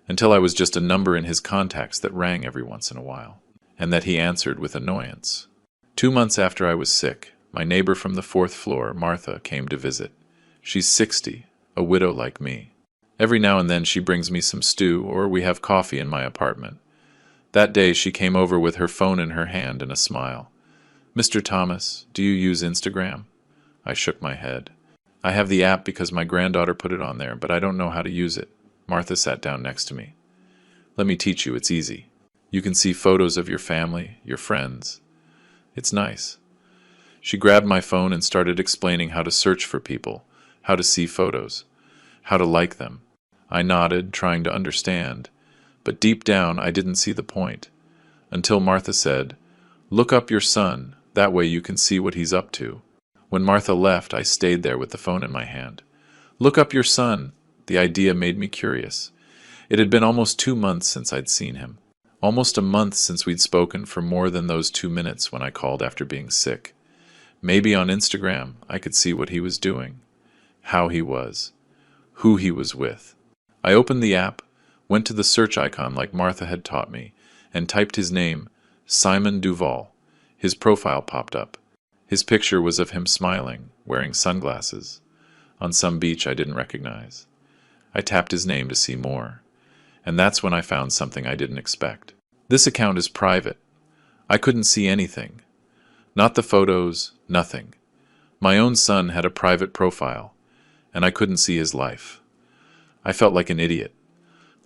until I was just a number in his contacts that rang every once in a while, and that he answered with annoyance. 2 months after I was sick, my neighbor from the 4th floor, Martha, came to visit. She's 60, a widow like me. Every now and then she brings me some stew, or we have coffee in my apartment. That day she came over with her phone in her hand and a smile. Mr. Thomas, do you use Instagram? I shook my head. I have the app because my granddaughter put it on there, but I don't know how to use it. Martha sat down next to me. Let me teach you, it's easy. You can see photos of your family, your friends. It's nice. She grabbed my phone and started explaining how to search for people, how to see photos, how to like them. I nodded, trying to understand, but deep down I didn't see the point, until Martha said, "Look up your son, that way you can see what he's up to." When Martha left, I stayed there with the phone in my hand. Look up your son. The idea made me curious. It had been almost 2 months since I'd seen him. Almost a month since we'd spoken for more than those 2 minutes when I called after being sick. Maybe on Instagram I could see what he was doing, how he was, who he was with. I opened the app, went to the search icon like Martha had taught me, and typed his name, Simon Duval. His profile popped up. His picture was of him smiling, wearing sunglasses, on some beach I didn't recognize. I tapped his name to see more, and that's when I found something I didn't expect. This account is private. I couldn't see anything. Not the photos, nothing. My own son had a private profile, and I couldn't see his life. I felt like an idiot,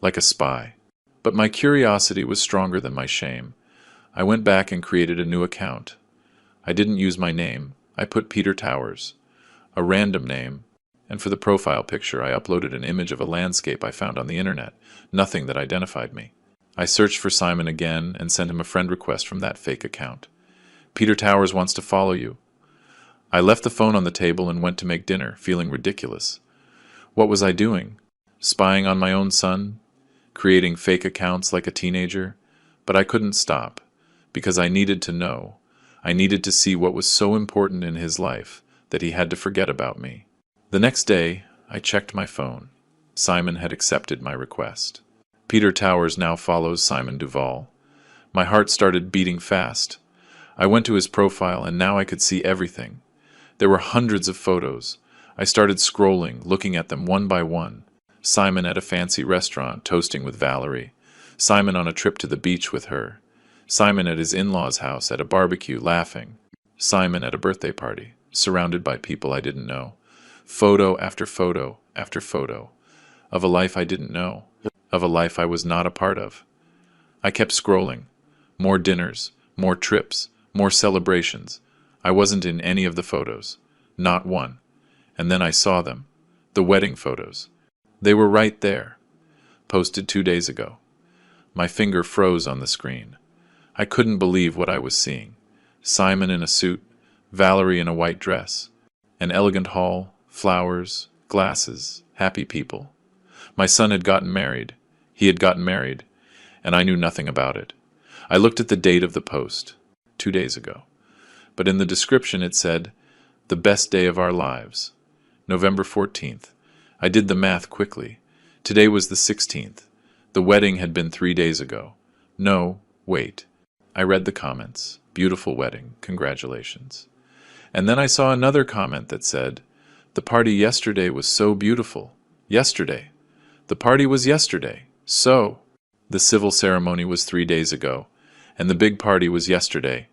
like a spy. But my curiosity was stronger than my shame. I went back and created a new account. I didn't use my name. I put Peter Towers, a random name, and for the profile picture I uploaded an image of a landscape I found on the internet, nothing that identified me. I searched for Simon again and sent him a friend request from that fake account. Peter Towers wants to follow you. I left the phone on the table and went to make dinner, feeling ridiculous. What was I doing? Spying on my own son? Creating fake accounts like a teenager? But I couldn't stop, because I needed to know. I needed to see what was so important in his life that he had to forget about me. The next day, I checked my phone. Simon had accepted my request. Peter Towers now follows Simon Duval. My heart started beating fast. I went to his profile and now I could see everything. There were hundreds of photos. I started scrolling, looking at them one by one. Simon at a fancy restaurant, toasting with Valerie. Simon on a trip to the beach with her. Simon at his in-laws' house at a barbecue, laughing. Simon at a birthday party, surrounded by people I didn't know. Photo after photo after photo. of a life I didn't know, of a life I was not a part of. I kept scrolling. More dinners, more trips, more celebrations. I wasn't in any of the photos. Not one. And then I saw them. The wedding photos. They were right there. Posted 2 days ago. My finger froze on the screen. I couldn't believe what I was seeing. Simon in a suit, Valerie in a white dress. An elegant hall, flowers, glasses, happy people. My son had gotten married. He had gotten married, and I knew nothing about it. I looked at the date of the post, 2 days ago. But in the description it said, "The best day of our lives." November 14th. I did the math quickly. Today was the 16th. The wedding had been 3 days ago. No, wait. I read the comments. Beautiful wedding. Congratulations. And then I saw another comment that said, "The party yesterday was so beautiful. Yesterday. The party was yesterday. So." The civil ceremony was 3 days ago, and the big party was yesterday.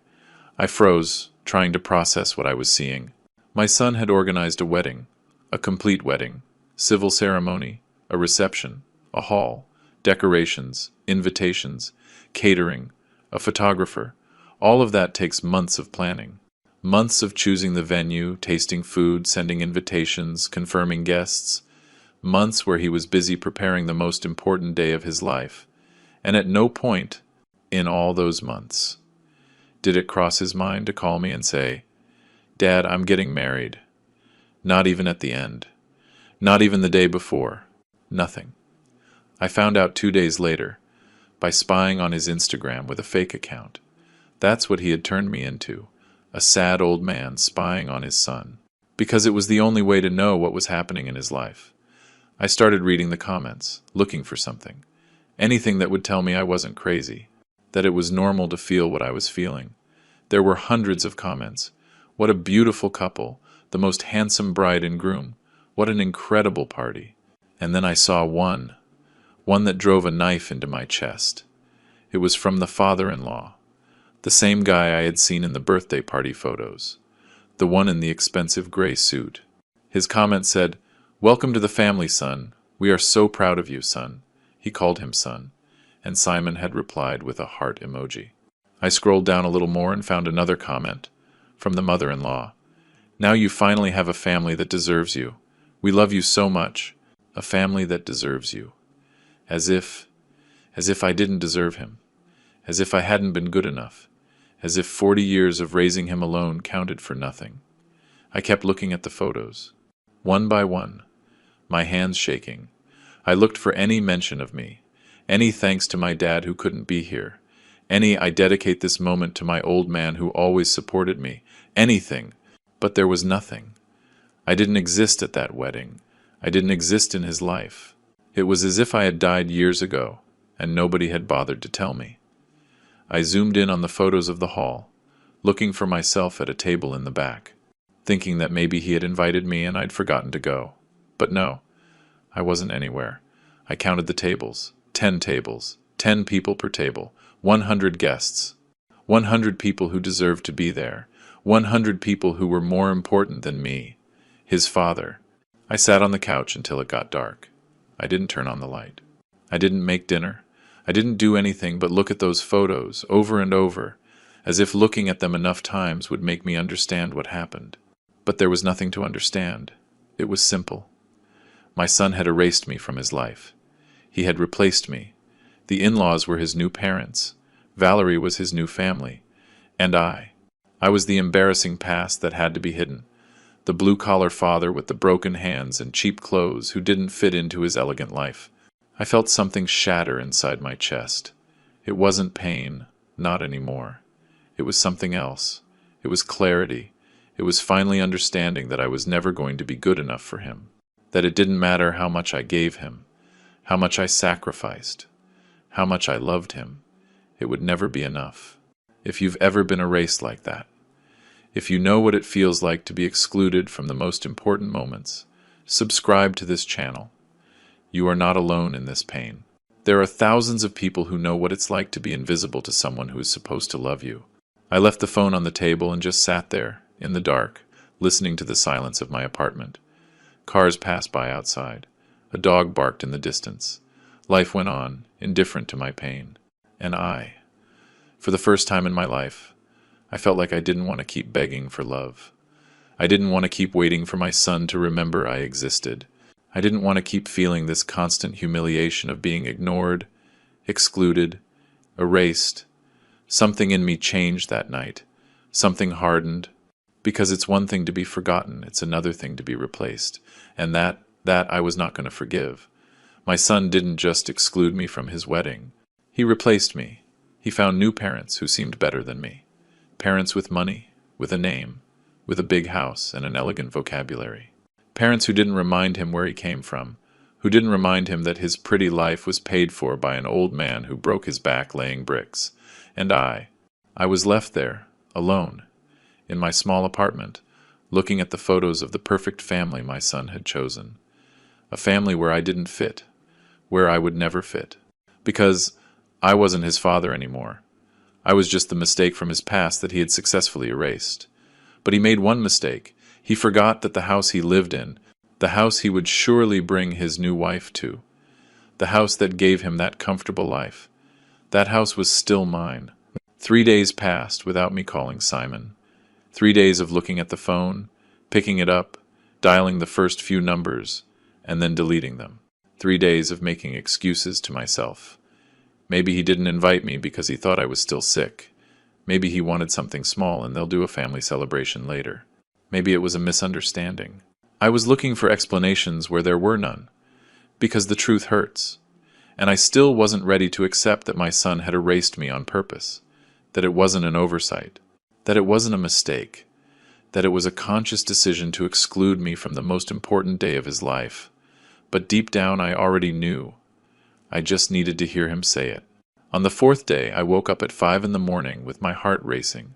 I froze, trying to process what I was seeing. My son had organized a wedding, a complete wedding, civil ceremony, a reception, a hall, decorations, invitations, catering, a photographer. All of that takes months of planning. Months of choosing the venue, tasting food, sending invitations, confirming guests. Months where he was busy preparing the most important day of his life. And at no point in all those months did it cross his mind to call me and say, "Dad, I'm getting married." Not even at the end. Not even the day before. Nothing. I found out 2 days later, by spying on his Instagram with a fake account. That's what he had turned me into, a sad old man spying on his son. Because it was the only way to know what was happening in his life. I started reading the comments, looking for something. Anything that would tell me I wasn't crazy, that it was normal to feel what I was feeling. There were hundreds of comments. What a beautiful couple, the most handsome bride and groom. What an incredible party. And then I saw one that drove a knife into my chest. It was from the father-in-law, the same guy I had seen in the birthday party photos, the one in the expensive gray suit. His comment said, "Welcome to the family, son. We are so proud of you, son." He called him son, and Simon had replied with a heart emoji. I scrolled down a little more and found another comment from the mother-in-law. "Now you finally have a family that deserves you. We love you so much. A family that deserves you." As if I didn't deserve him. As if I hadn't been good enough. As if 40 years of raising him alone counted for nothing. I kept looking at the photos, one by one, my hands shaking. I looked for any mention of me, any thanks to my dad who couldn't be here, any "I dedicate this moment to my old man who always supported me," anything, but there was nothing. I didn't exist at that wedding. I didn't exist in his life. It was as if I had died years ago, and nobody had bothered to tell me. I zoomed in on the photos of the hall, looking for myself at a table in the back, thinking that maybe he had invited me and I'd forgotten to go. But no, I wasn't anywhere. I counted the tables, 10 tables, 10 people per table, 100 guests, 100 people who deserved to be there, 100 people who were more important than me, his father. I sat on the couch until it got dark. I didn't turn on the light. I didn't make dinner. I didn't do anything but look at those photos over and over, as if looking at them enough times would make me understand what happened. But there was nothing to understand. It was simple. My son had erased me from his life. He had replaced me. The in-laws were his new parents. Valerie was his new family. And I was the embarrassing past that had to be hidden. The blue-collar father with the broken hands and cheap clothes who didn't fit into his elegant life. I felt something shatter inside my chest. It wasn't pain, not anymore. It was something else. It was clarity. It was finally understanding that I was never going to be good enough for him. That it didn't matter how much I gave him, how much I sacrificed, how much I loved him. It would never be enough. If you've ever been erased like that, if you know what it feels like to be excluded from the most important moments, subscribe to this channel. You are not alone in this pain. There are thousands of people who know what it's like to be invisible to someone who is supposed to love you. I left the phone on the table and just sat there, in the dark, listening to the silence of my apartment. Cars passed by outside. A dog barked in the distance. Life went on, indifferent to my pain. And for the first time in my life, I felt like I didn't want to keep begging for love. I didn't want to keep waiting for my son to remember I existed. I didn't want to keep feeling this constant humiliation of being ignored, excluded, erased. Something in me changed that night. Something hardened. Because it's one thing to be forgotten, it's another thing to be replaced. And that I was not going to forgive. My son didn't just exclude me from his wedding. He replaced me. He found new parents who seemed better than me. Parents with money, with a name, with a big house and an elegant vocabulary. Parents who didn't remind him where he came from, who didn't remind him that his pretty life was paid for by an old man who broke his back laying bricks. And I was left there, alone, in my small apartment, looking at the photos of the perfect family my son had chosen. A family where I didn't fit, where I would never fit. Because I wasn't his father anymore. I was just the mistake from his past that he had successfully erased. But he made one mistake. He forgot that the house he lived in, the house he would surely bring his new wife to, the house that gave him that comfortable life, that house was still mine. 3 days passed without me calling Simon. 3 days of looking at the phone, picking it up, dialing the first few numbers, and then deleting them. 3 days of making excuses to myself. Maybe he didn't invite me because he thought I was still sick. Maybe he wanted something small and they'll do a family celebration later. Maybe it was a misunderstanding. I was looking for explanations where there were none. Because the truth hurts. And I still wasn't ready to accept that my son had erased me on purpose. That it wasn't an oversight. That it wasn't a mistake. That it was a conscious decision to exclude me from the most important day of his life. But deep down I already knew. I just needed to hear him say it. On the 4th day, I woke up at 5 in the morning with my heart racing.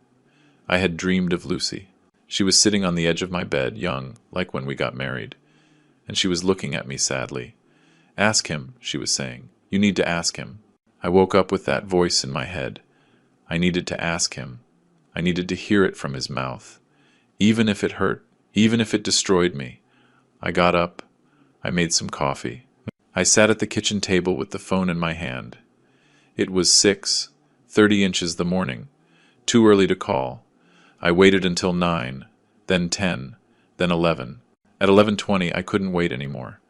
I had dreamed of Lucy. She was sitting on the edge of my bed, young, like when we got married. And she was looking at me sadly. "Ask him," she was saying. "You need to ask him." I woke up with that voice in my head. I needed to ask him. I needed to hear it from his mouth. Even if it hurt, even if it destroyed me. I got up. I made some coffee. I sat at the kitchen table with the phone in my hand. It was 6:30 the morning. Too early to call. I waited until 9, then 10, then 11. At 11:20, I couldn't wait anymore.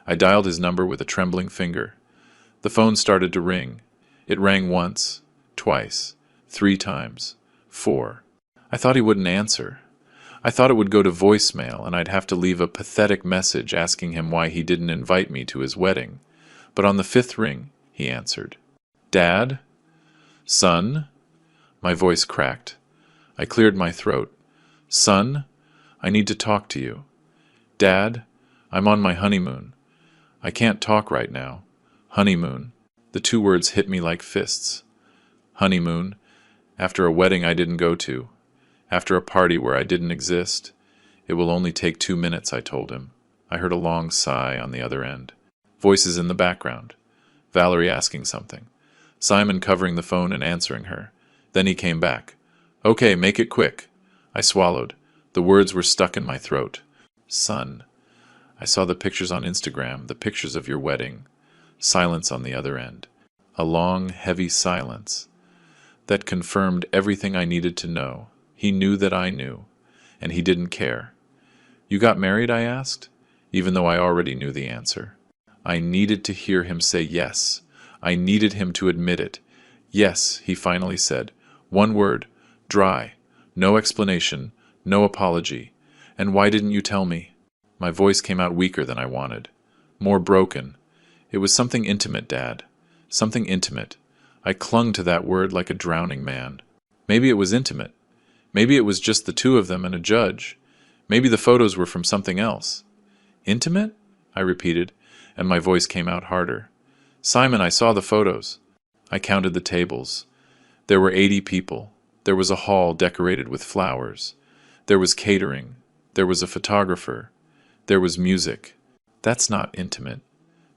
I dialed his number with a trembling finger. The phone started to ring. It rang once, twice, 3 times, 4. I thought he wouldn't answer. I thought it would go to voicemail and I'd have to leave a pathetic message asking him why he didn't invite me to his wedding. But on the 5th ring, he answered. "Dad? Son?" My voice cracked. I cleared my throat. "Son, I need to talk to you." "Dad, I'm on my honeymoon. I can't talk right now." Honeymoon. The 2 words hit me like fists. Honeymoon. After a wedding I didn't go to. After a party where I didn't exist. "It will only take 2 minutes," I told him. I heard a long sigh on the other end. Voices in the background. Valerie asking something. Simon covering the phone and answering her. Then he came back. "Okay, make it quick." I swallowed. The words were stuck in my throat. "Son, I saw the pictures on Instagram, the pictures of your wedding." Silence on the other end. A long, heavy silence. That confirmed everything I needed to know. He knew that I knew. And he didn't care. "You got married?" I asked, even though I already knew the answer. I needed to hear him say yes. I needed him to admit it. "Yes," he finally said. One word. Dry. No explanation. No apology. "And why didn't you tell me?" My voice came out weaker than I wanted. More broken. "It was something intimate, Dad. Something intimate." I clung to that word like a drowning man. Maybe it was intimate. Maybe it was just the 2 of them and a judge. Maybe the photos were from something else. "Intimate?" I repeated, and my voice came out harder. "Simon, I saw the photos." I counted the tables. There were 80 people. There was a hall decorated with flowers. There was catering. There was a photographer. There was music. That's not intimate.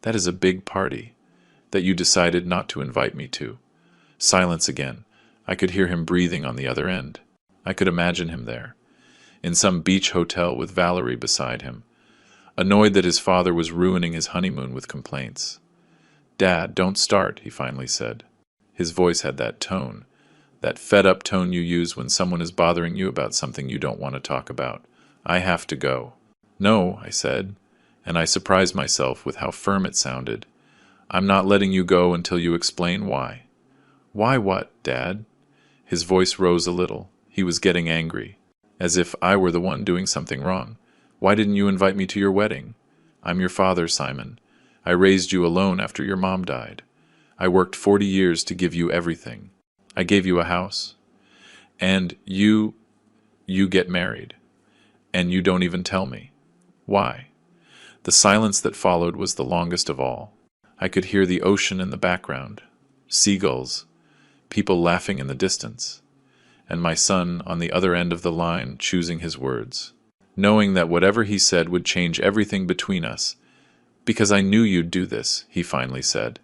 That is a big party that you decided not to invite me to. Silence again. I could hear him breathing on the other end. I could imagine him there, in some beach hotel with Valerie beside him. annoyed that his father was ruining his honeymoon with complaints. "Dad, don't start," he finally said. His voice had that tone, that fed-up tone you use when someone is bothering you about something you don't want to talk about. "I have to go." "No," I said, and I surprised myself with how firm it sounded. "I'm not letting you go until you explain why." "Why what, Dad?" His voice rose a little. He was getting angry, as if I were the one doing something wrong. "Why didn't you invite me to your wedding? I'm your father, Simon. I raised you alone after your mom died. I worked 40 years to give you everything. I gave you a house. And you get married. And you don't even tell me. Why?" The silence that followed was the longest of all. I could hear the ocean in the background, seagulls, people laughing in the distance, and my son on the other end of the line choosing his words, knowing that whatever he said would change everything between us. "Because I knew you'd do this," he finally said.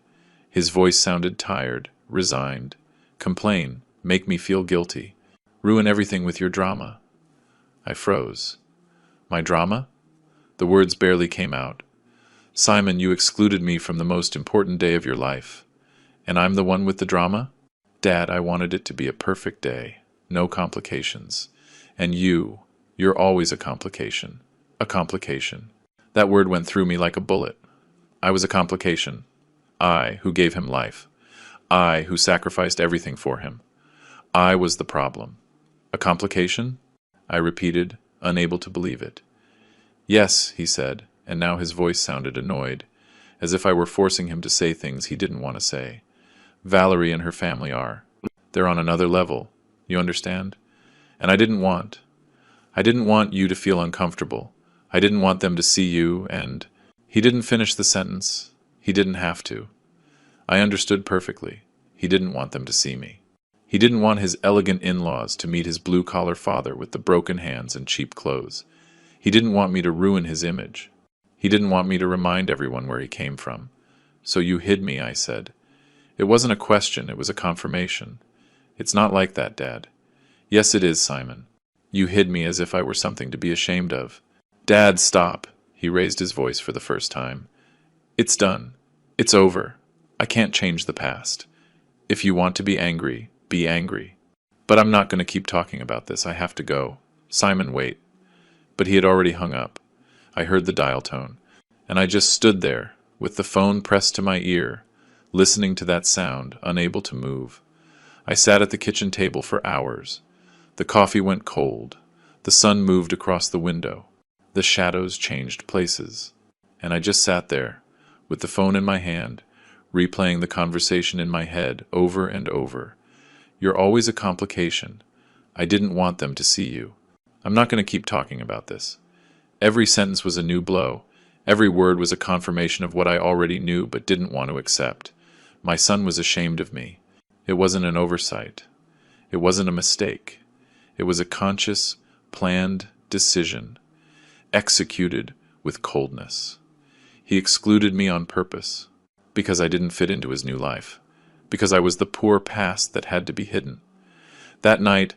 His voice sounded tired, resigned. "Complain, make me feel guilty, ruin everything with your drama." I froze. "My drama?" The words barely came out. "Simon, you excluded me from the most important day of your life. And I'm the one with the drama? Dad, I wanted it to be a perfect day. No complications. And you're always a complication. A complication." That word went through me like a bullet. I was a complication. I, who gave him life. I, who sacrificed everything for him. I was the problem. "A complication?" I repeated, unable to believe it. "Yes," he said, and now his voice sounded annoyed, as if I were forcing him to say things he didn't want to say. "Valerie and her family are. They're on another level. You understand? And I didn't want you to feel uncomfortable. I didn't want them to see you, and—" He didn't finish the sentence. He didn't have to. I understood perfectly. He didn't want them to see me. He didn't want his elegant in-laws to meet his blue-collar father with the broken hands and cheap clothes. He didn't want me to ruin his image. He didn't want me to remind everyone where he came from. "So you hid me," I said. It wasn't a question, it was a confirmation. "It's not like that, Dad." "Yes, it is, Simon. You hid me as if I were something to be ashamed of." "Dad, stop." He raised his voice for the first time. "It's done. It's over. I can't change the past. If you want to be angry, be angry. But I'm not going to keep talking about this. I have to go. Simon, wait." But he had already hung up. I heard the dial tone, and I just stood there, with the phone pressed to my ear, listening to that sound, unable to move. I sat at the kitchen table for hours. The coffee went cold. The sun moved across the window. The shadows changed places. And I just sat there, with the phone in my hand, replaying the conversation in my head over and over. "You're always a complication. I didn't want them to see you. I'm not going to keep talking about this." Every sentence was a new blow. Every word was a confirmation of what I already knew but didn't want to accept. My son was ashamed of me. It wasn't an oversight. It wasn't a mistake. It was a conscious, planned decision, executed with coldness. He excluded me on purpose, because I didn't fit into his new life, because I was the poor past that had to be hidden. That night,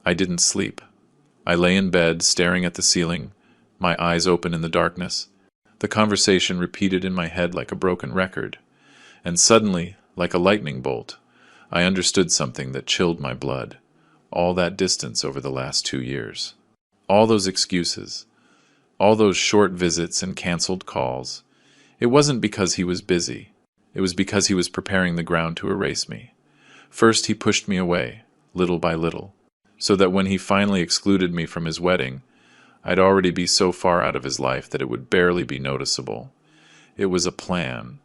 I didn't sleep. I lay in bed, staring at the ceiling, my eyes open in the darkness. The conversation repeated in my head like a broken record, and suddenly, like a lightning bolt, I understood something that chilled my blood. All that distance over the last 2 years. All those excuses. All those short visits and canceled calls. It wasn't because he was busy. It was because he was preparing the ground to erase me. First he pushed me away, little by little, so that when he finally excluded me from his wedding, I'd already be so far out of his life that it would barely be noticeable. It was a plan,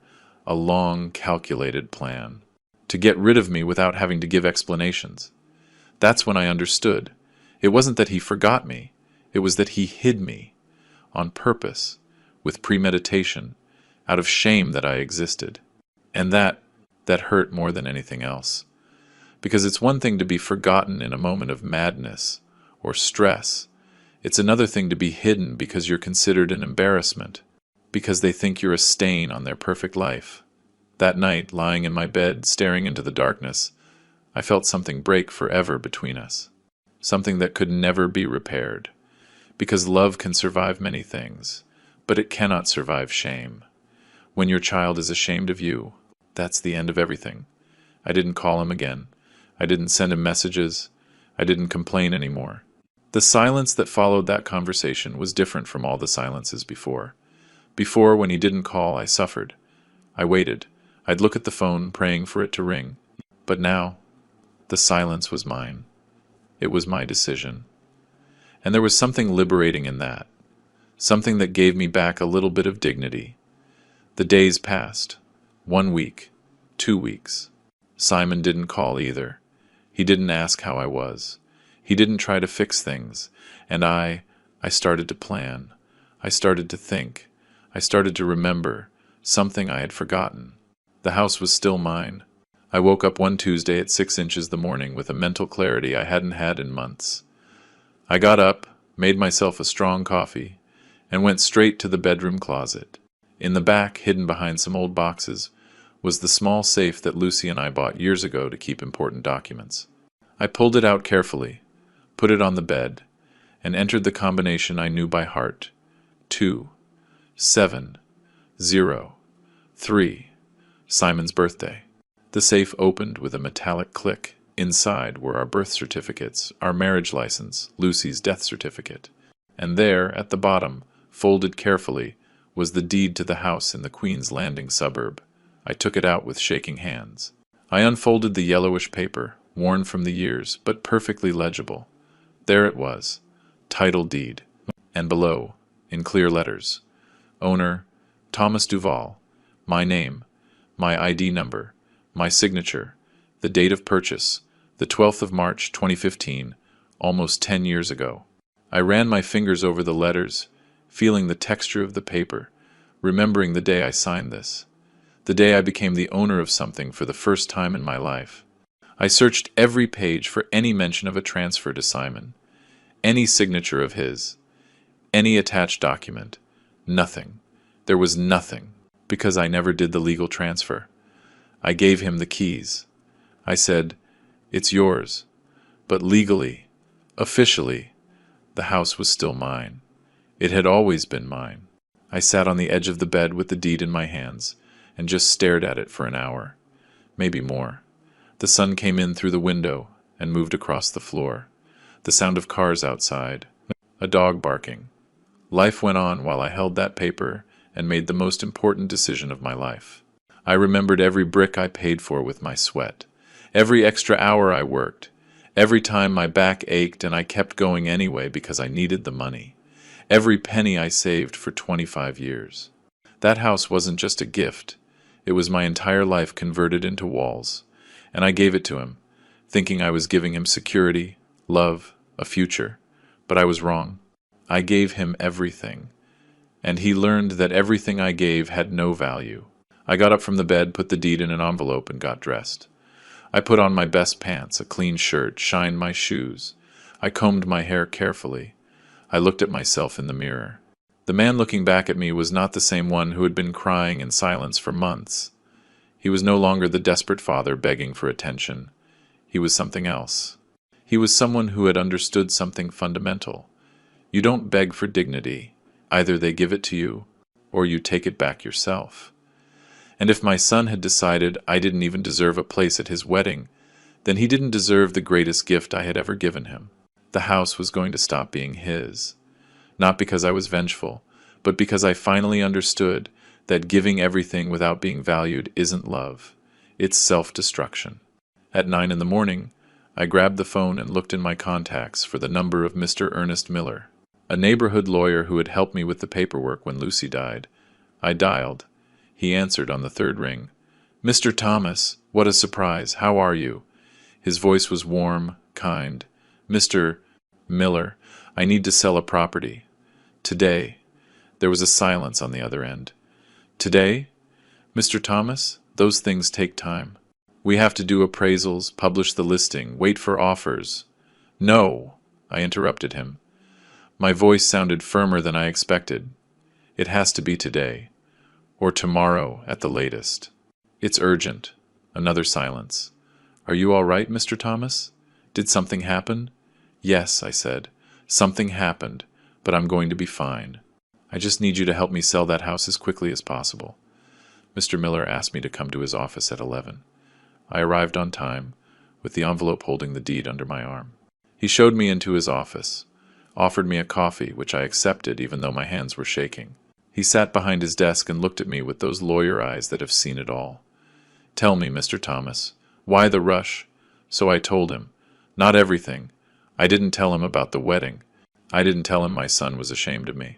a long, calculated plan, to get rid of me without having to give explanations. That's when I understood. It wasn't that he forgot me. It was that he hid me, on purpose, with premeditation, out of shame that I existed. And that hurt more than anything else. Because it's one thing to be forgotten in a moment of madness or stress. It's another thing to be hidden because you're considered an embarrassment, because they think you're a stain on their perfect life. That night, lying in my bed, staring into the darkness, I felt something break forever between us. Something that could never be repaired. Because love can survive many things, but it cannot survive shame. When your child is ashamed of you, that's the end of everything. I didn't call him again. I didn't send him messages. I didn't complain anymore. The silence that followed that conversation was different from all the silences before. Before, when he didn't call, I suffered. I waited. I'd look at the phone, praying for it to ring. But now, the silence was mine. It was my decision. And there was something liberating in that. Something that gave me back a little bit of dignity. The days passed. 1 week. 2 weeks. Simon didn't call either. He didn't ask how I was. He didn't try to fix things. And I started to plan. I started to think. I started to remember something I had forgotten. The house was still mine. I woke up one Tuesday at 6 inches the morning with a mental clarity I hadn't had in months. I got up, made myself a strong coffee, and went straight to the bedroom closet. In the back, hidden behind some old boxes, was the small safe that Lucy and I bought years ago to keep important documents. I pulled it out carefully, put it on the bed, and entered the combination I knew by heart. 2, 7, 0, 3. Simon's birthday. The safe opened with a metallic click. Inside were our birth certificates, our marriage license, Lucy's death certificate. And there, at the bottom, folded carefully, was the deed to the house in the Queen's Landing suburb. I took it out with shaking hands. I unfolded the yellowish paper, worn from the years, but perfectly legible. There it was, title deed. And below, in clear letters, owner, Thomas Duval, my name, my ID number, my signature, the date of purchase, the 12th of March 2015, almost 10 years ago. I ran my fingers over the letters, feeling the texture of the paper, remembering the day I signed this, the day I became the owner of something for the first time in my life. I searched every page for any mention of a transfer to Simon, any signature of his, any attached document. Nothing. There was nothing, because I never did the legal transfer. I gave him the keys. I said, "It's yours." But legally, officially, the house was still mine. It had always been mine. I sat on the edge of the bed with the deed in my hands and just stared at it for an hour, maybe more. The sun came in through the window and moved across the floor. The sound of cars outside, a dog barking. Life went on while I held that paper and made the most important decision of my life. I remembered every brick I paid for with my sweat, every extra hour I worked, every time my back ached and I kept going anyway because I needed the money, every penny I saved for 25 years. That house wasn't just a gift. It was my entire life converted into walls, and I gave it to him, thinking I was giving him security, love, a future. But I was wrong. I gave him everything, and he learned that everything I gave had no value. I got up from the bed, put the deed in an envelope, and got dressed. I put on my best pants, a clean shirt, shined my shoes. I combed my hair carefully. I looked at myself in the mirror. The man looking back at me was not the same one who had been crying in silence for months. He was no longer the desperate father begging for attention. He was something else. He was someone who had understood something fundamental. You don't beg for dignity. Either they give it to you, or you take it back yourself. And if my son had decided I didn't even deserve a place at his wedding, then he didn't deserve the greatest gift I had ever given him. The house was going to stop being his. Not because I was vengeful, but because I finally understood that giving everything without being valued isn't love. It's self-destruction. At 9 in the morning, I grabbed the phone and looked in my contacts for the number of Mr. Ernest Miller, a neighborhood lawyer who had helped me with the paperwork when Lucy died. I dialed. He answered on the third ring. "Mr. Thomas, what a surprise. How are you?" His voice was warm, kind. "Mr. Miller, I need to sell a property. Today." There was a silence on the other end. "Today? Mr. Thomas, those things take time. We have to do appraisals, publish the listing, wait for offers." "No," I interrupted him. My voice sounded firmer than I expected. "It has to be today. Or tomorrow at the latest. It's urgent." Another silence. "Are you all right, Mr. Thomas? Did something happen?" "Yes," I said. "Something happened, but I'm going to be fine." I just need you to help me sell that house as quickly as possible." Mr. Miller asked me to come to his office at 11. I arrived on time, with the envelope holding the deed under my arm. He showed me into his office, offered me a coffee, which I accepted even though my hands were shaking. He sat behind his desk and looked at me with those lawyer eyes that have seen it all. "Tell me, Mr. Thomas, why the rush?" So I told him. Not everything. I didn't tell him about the wedding. I didn't tell him my son was ashamed of me.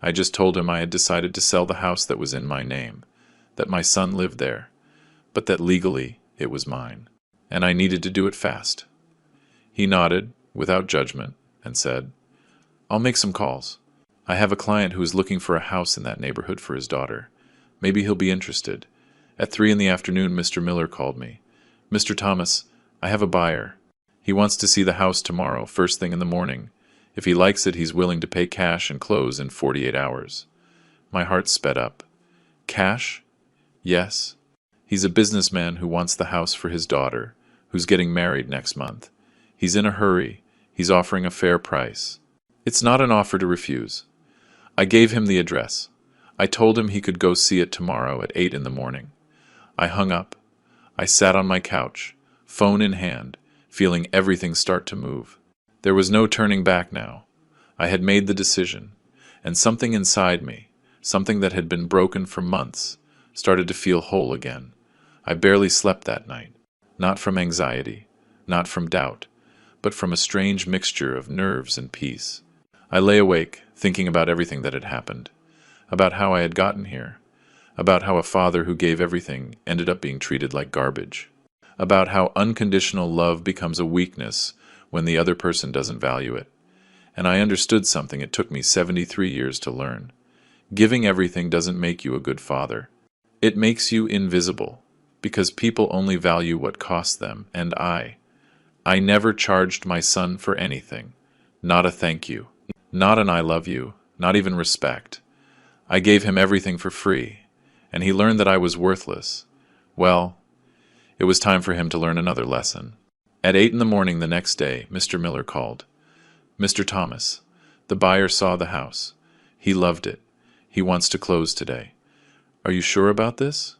I just told him I had decided to sell the house that was in my name, that my son lived there, but that legally it was mine, and I needed to do it fast. He nodded, without judgment, and said, "I'll make some calls. I have a client who is looking for a house in that neighborhood for his daughter. Maybe he'll be interested." At 3 in the afternoon, Mr. Miller called me. "Mr. Thomas, I have a buyer. He wants to see the house tomorrow, first thing in the morning. If he likes it, he's willing to pay cash and close in 48 hours. My heart sped up. Cash? Yes. He's a businessman who wants the house for his daughter, who's getting married next month. He's in a hurry. He's offering a fair price. It's not an offer to refuse. I gave him the address. I told him he could go see it tomorrow at 8 in the morning. I hung up. I sat on my couch, phone in hand, feeling everything start to move. There was no turning back now. I had made the decision, and something inside me, something that had been broken for months, started to feel whole again. I barely slept that night, not from anxiety, not from doubt, but from a strange mixture of nerves and peace. I lay awake, thinking about everything that had happened, about how I had gotten here, about how a father who gave everything ended up being treated like garbage, about how unconditional love becomes a weakness when the other person doesn't value it. And I understood something it took me 73 years to learn. Giving everything doesn't make you a good father. It makes you invisible, because people only value what costs them, and I never charged my son for anything. Not a thank you. Not an I love you. Not even respect. I gave him everything for free, and he learned that I was worthless. Well, it was time for him to learn another lesson. At 8 in the morning the next day, Mr. Miller called. "Mr. Thomas, the buyer saw the house. He loved it. He wants to close today. Are you sure about this?"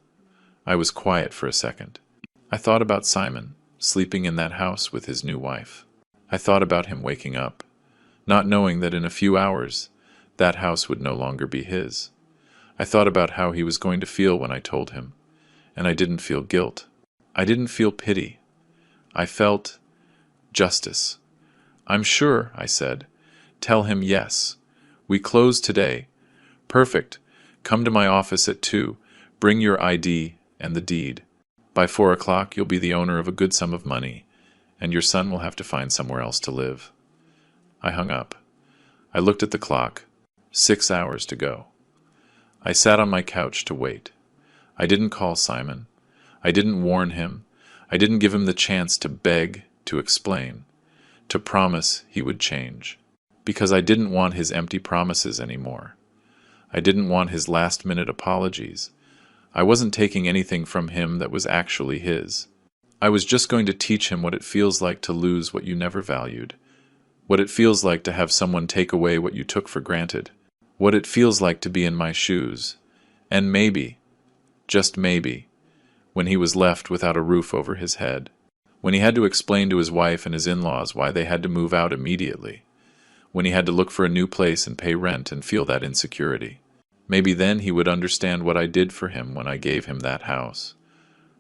I was quiet for a second. I thought about Simon, sleeping in that house with his new wife. I thought about him waking up, not knowing that in a few hours that house would no longer be his. I thought about how he was going to feel when I told him, and I didn't feel guilt. I didn't feel pity. I felt justice. "I'm sure," I said. "Tell him yes. We close today. Perfect. Come to my office at 2. Bring your ID and the deed. By 4 o'clock you'll be the owner of a good sum of money, and your son will have to find somewhere else to live." I hung up. I looked at the clock. 6 hours to go. I sat on my couch to wait. I didn't call Simon. I didn't warn him. I didn't give him the chance to beg, to explain, to promise he would change. Because I didn't want his empty promises anymore. I didn't want his last-minute apologies. I wasn't taking anything from him that was actually his. I was just going to teach him what it feels like to lose what you never valued, what it feels like to have someone take away what you took for granted, what it feels like to be in my shoes, and maybe, just maybe, when he was left without a roof over his head, when he had to explain to his wife and his in-laws why they had to move out immediately, when he had to look for a new place and pay rent and feel that insecurity. Maybe then he would understand what I did for him when I gave him that house.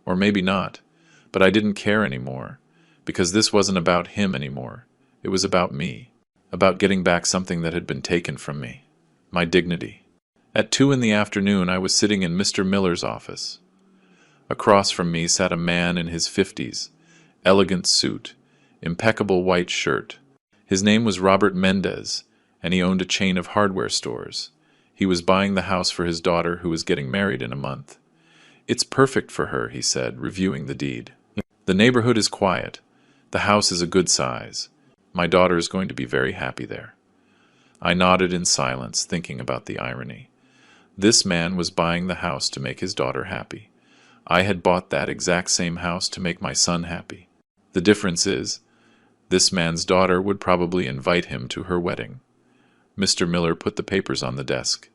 Or maybe not, but I didn't care anymore, because this wasn't about him anymore. It was about me, about getting back something that had been taken from me, my dignity. At 2 in the afternoon I was sitting in Mr. Miller's office. Across from me sat a man in his 50s, elegant suit, impeccable white shirt. His name was Robert Mendez, and he owned a chain of hardware stores. He was buying the house for his daughter who was getting married in a month. "It's perfect for her," he said, reviewing the deed. "The neighborhood is quiet. The house is a good size. My daughter is going to be very happy there." I nodded in silence, thinking about the irony. This man was buying the house to make his daughter happy. I had bought that exact same house to make my son happy. The difference is, this man's daughter would probably invite him to her wedding. Mr. Miller put the papers on the desk.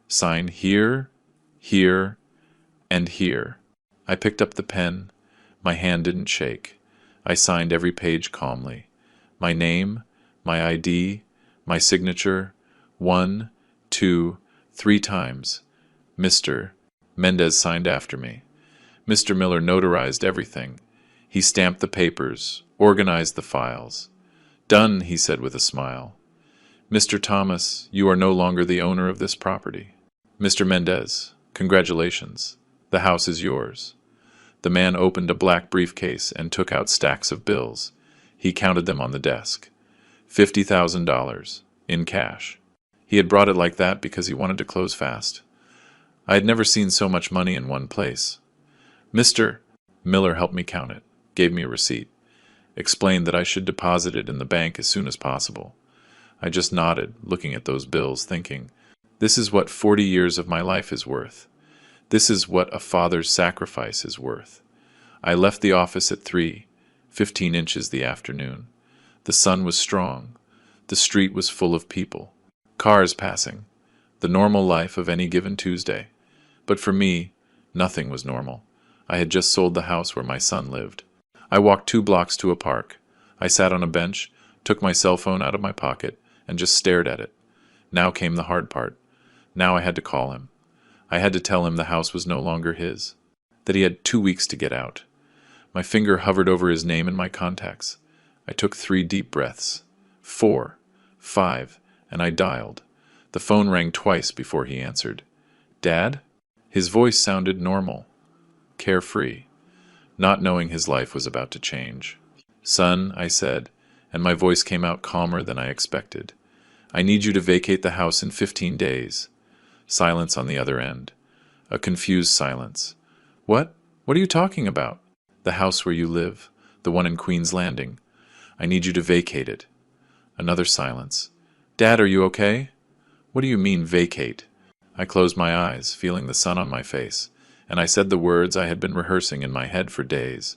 Sign here, here, and here. I picked up the pen. My hand didn't shake. I signed every page calmly. My name, my ID, my signature, 1, 2, 3 times. Mr. Mendez signed after me. Mr. Miller notarized everything. He stamped the papers, organized the files. Done, he said with a smile. Mr. Thomas, you are no longer the owner of this property. Mr. Mendez, congratulations. The house is yours. The man opened a black briefcase and took out stacks of bills. He counted them on the desk. $50,000, in cash. He had brought it like that because he wanted to close fast. I had never seen so much money in one place. Mr. Miller helped me count it, gave me a receipt, explained that I should deposit it in the bank as soon as possible. I just nodded, looking at those bills, thinking, this is what 40 years of my life is worth. This is what a father's sacrifice is worth. I left the office at 3:15 inches the afternoon. The sun was strong. The street was full of people. Cars passing. The normal life of any given Tuesday. But for me, nothing was normal. I had just sold the house where my son lived. I walked 2 blocks to a park. I sat on a bench, took my cell phone out of my pocket, and just stared at it. Now came the hard part. Now I had to call him. I had to tell him the house was no longer his, that he had 2 weeks to get out. My finger hovered over his name in my contacts. I took 3 deep breaths. 4, 5, and I dialed. The phone rang twice before he answered. Dad? His voice sounded normal, carefree, not knowing his life was about to change. Son, I said, and my voice came out calmer than I expected. I need you to vacate the house in 15 days. Silence on the other end. A confused silence. What? What are you talking about? The house where you live, the one in Queen's Landing. I need you to vacate it. Another silence. Dad, are you okay? What do you mean, vacate? I closed my eyes, feeling the sun on my face, and I said the words I had been rehearsing in my head for days.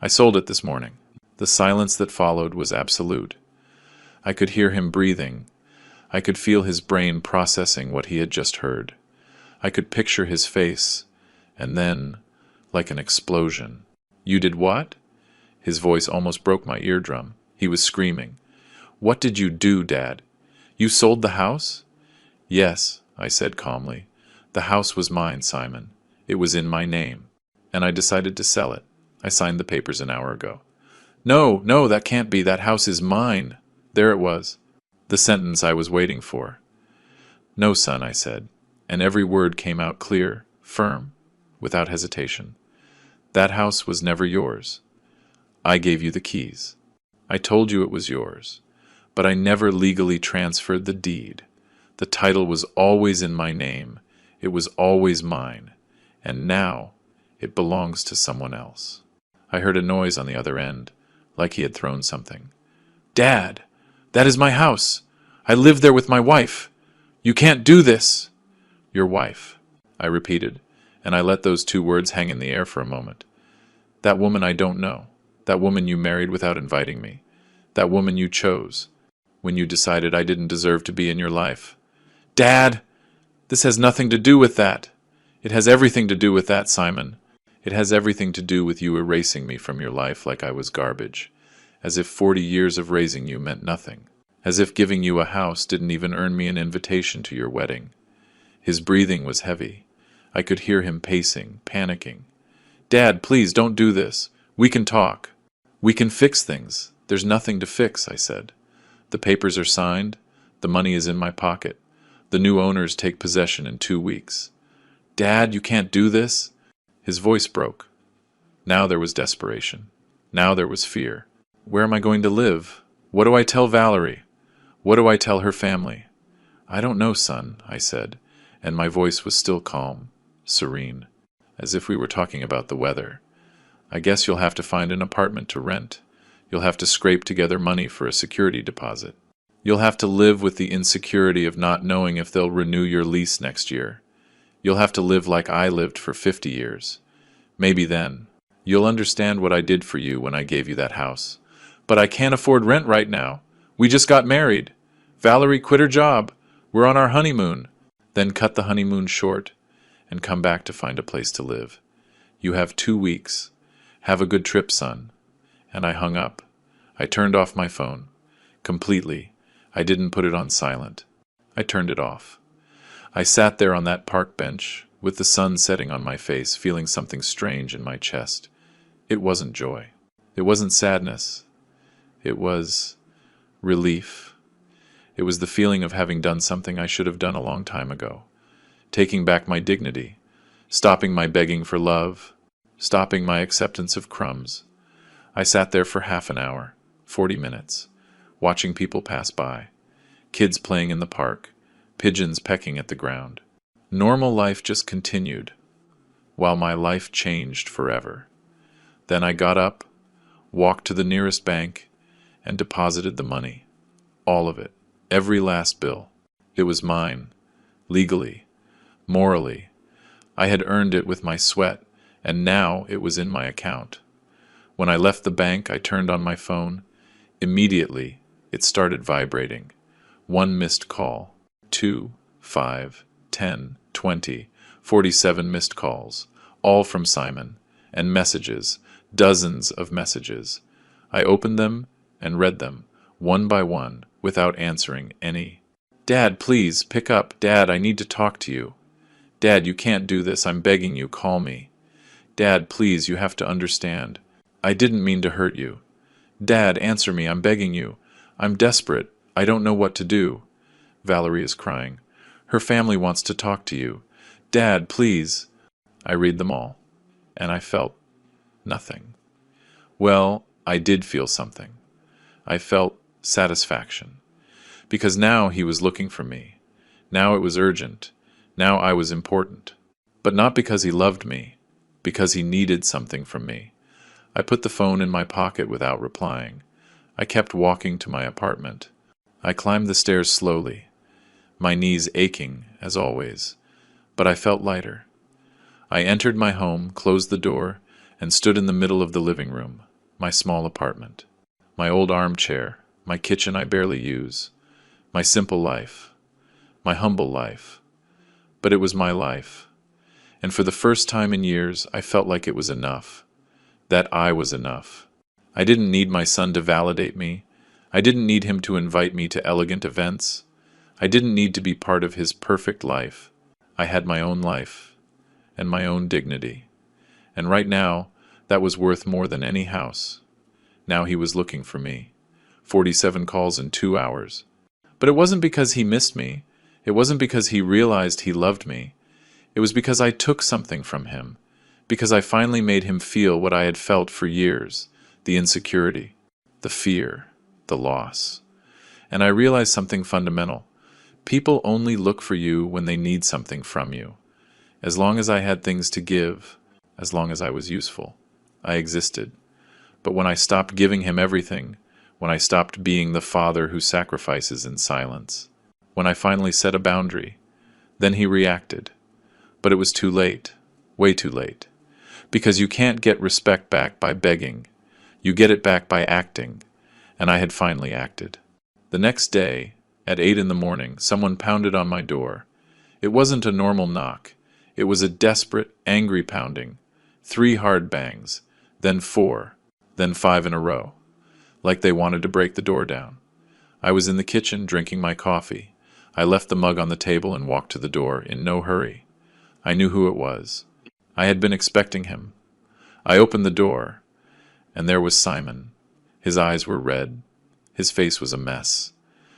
I sold it this morning. The silence that followed was absolute. I could hear him breathing. I could feel his brain processing what he had just heard. I could picture his face, and then, like an explosion. You did what? His voice almost broke my eardrum. He was screaming. What did you do, Dad? You sold the house? Yes, I said calmly. The house was mine, Simon. It was in my name. And I decided to sell it. I signed the papers an hour ago. No, no, that can't be. That house is mine. There it was. The sentence I was waiting for. No, son, I said, and every word came out clear, firm, without hesitation. That house was never yours. I gave you the keys. I told you it was yours, but I never legally transferred the deed. The title was always in my name. It was always mine, and now it belongs to someone else. I heard a noise on the other end, like he had thrown something. Dad, that is my house. I live there with my wife. You can't do this. Your wife, I repeated, and I let those 2 words hang in the air for a moment. That woman I don't know. That woman you married without inviting me. That woman you chose when you decided I didn't deserve to be in your life. Dad, this has nothing to do with that. It has everything to do with that, Simon. It has everything to do with you erasing me from your life like I was garbage, as if 40 years of raising you meant nothing, as if giving you a house didn't even earn me an invitation to your wedding. His breathing was heavy. I could hear him pacing, panicking. Dad, please don't do this. We can talk. We can fix things. There's nothing to fix, I said. The papers are signed. The money is in my pocket. The new owners take possession in 2 weeks. Dad, you can't do this. His voice broke. Now there was desperation. Now there was fear. Where am I going to live? What do I tell Valerie? What do I tell her family? I don't know, son, I said, and my voice was still calm, serene, as if we were talking about the weather. I guess you'll have to find an apartment to rent. You'll have to scrape together money for a security deposit. You'll have to live with the insecurity of not knowing if they'll renew your lease next year. You'll have to live like I lived for 50 years. Maybe then, you'll understand what I did for you when I gave you that house. But I can't afford rent right now. We just got married. Valerie, quit her job. We're on our honeymoon. Then cut the honeymoon short and come back to find a place to live. You have 2 weeks. Have a good trip, son. And I hung up. I turned off my phone. Completely. I didn't put it on silent. I turned it off. I sat there on that park bench, with the sun setting on my face, feeling something strange in my chest. It wasn't joy. It wasn't sadness. It was relief. It was the feeling of having done something I should have done a long time ago. Taking back my dignity. Stopping my begging for love. Stopping my acceptance of crumbs. I sat there for half an hour, 40 minutes, watching people pass by. Kids playing in the park. Pigeons pecking at the ground. Normal life just continued, while my life changed forever. Then I got up, walked to the nearest bank, and deposited the money. All of it. Every last bill. It was mine. Legally. Morally. I had earned it with my sweat, and now it was in my account. When I left the bank, I turned on my phone. Immediately, it started vibrating. 1 missed call. 2, 5, 10, 20, 47 missed calls, all from Simon, and messages, dozens of messages. I opened them and read them, one by one, without answering any. Dad, please, pick up. Dad, I need to talk to you. Dad, you can't do this. I'm begging you, call me. Dad, please, you have to understand. I didn't mean to hurt you. Dad, answer me. I'm begging you. I'm desperate. I don't know what to do. Valerie is crying. Her family wants to talk to you. Dad, please. I read them all, and I felt nothing. Well, I did feel something. I felt satisfaction. Because now he was looking for me. Now it was urgent. Now I was important. But not because he loved me, because he needed something from me. I put the phone in my pocket without replying. I kept walking to my apartment. I climbed the stairs slowly, my knees aching, as always, but I felt lighter. I entered my home, closed the door, and stood in the middle of the living room, my small apartment, my old armchair, my kitchen I barely use, my simple life, my humble life. But it was my life, and for the first time in years, I felt like it was enough, that I was enough. I didn't need my son to validate me. I didn't need him to invite me to elegant events. I didn't need to be part of his perfect life. I had my own life, and my own dignity. And right now, that was worth more than any house. Now he was looking for me. 47 calls in 2 hours. But it wasn't because he missed me. It wasn't because he realized he loved me. It was because I took something from him. Because I finally made him feel what I had felt for years. The insecurity, the fear, the loss. And I realized something fundamental. People only look for you when they need something from you. As long as I had things to give, as long as I was useful, I existed. But when I stopped giving him everything, when I stopped being the father who sacrifices in silence, when I finally set a boundary, then he reacted. But it was too late, way too late. Because you can't get respect back by begging. You get it back by acting. And I had finally acted. The next day, at 8 in the morning, someone pounded on my door. It wasn't a normal knock. It was a desperate, angry pounding. 3 hard bangs, then 4, then 5 in a row, like they wanted to break the door down. I was in the kitchen drinking my coffee. I left the mug on the table and walked to the door in no hurry. I knew who it was. I had been expecting him. I opened the door, and there was Simon. His eyes were red. His face was a mess.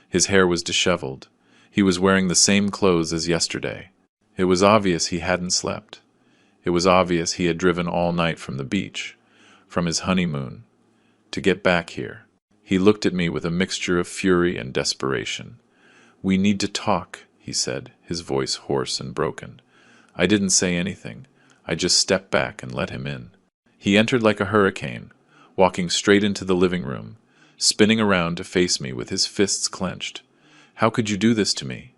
His hair was disheveled. He was wearing the same clothes as yesterday. It was obvious he hadn't slept. It was obvious he had driven all night from the beach, from his honeymoon, to get back here. He looked at me with a mixture of fury and desperation. "We need to talk," he said, his voice hoarse and broken. I didn't say anything. I just stepped back and let him in. He entered like a hurricane, walking straight into the living room, spinning around to face me with his fists clenched. "How could you do this to me?"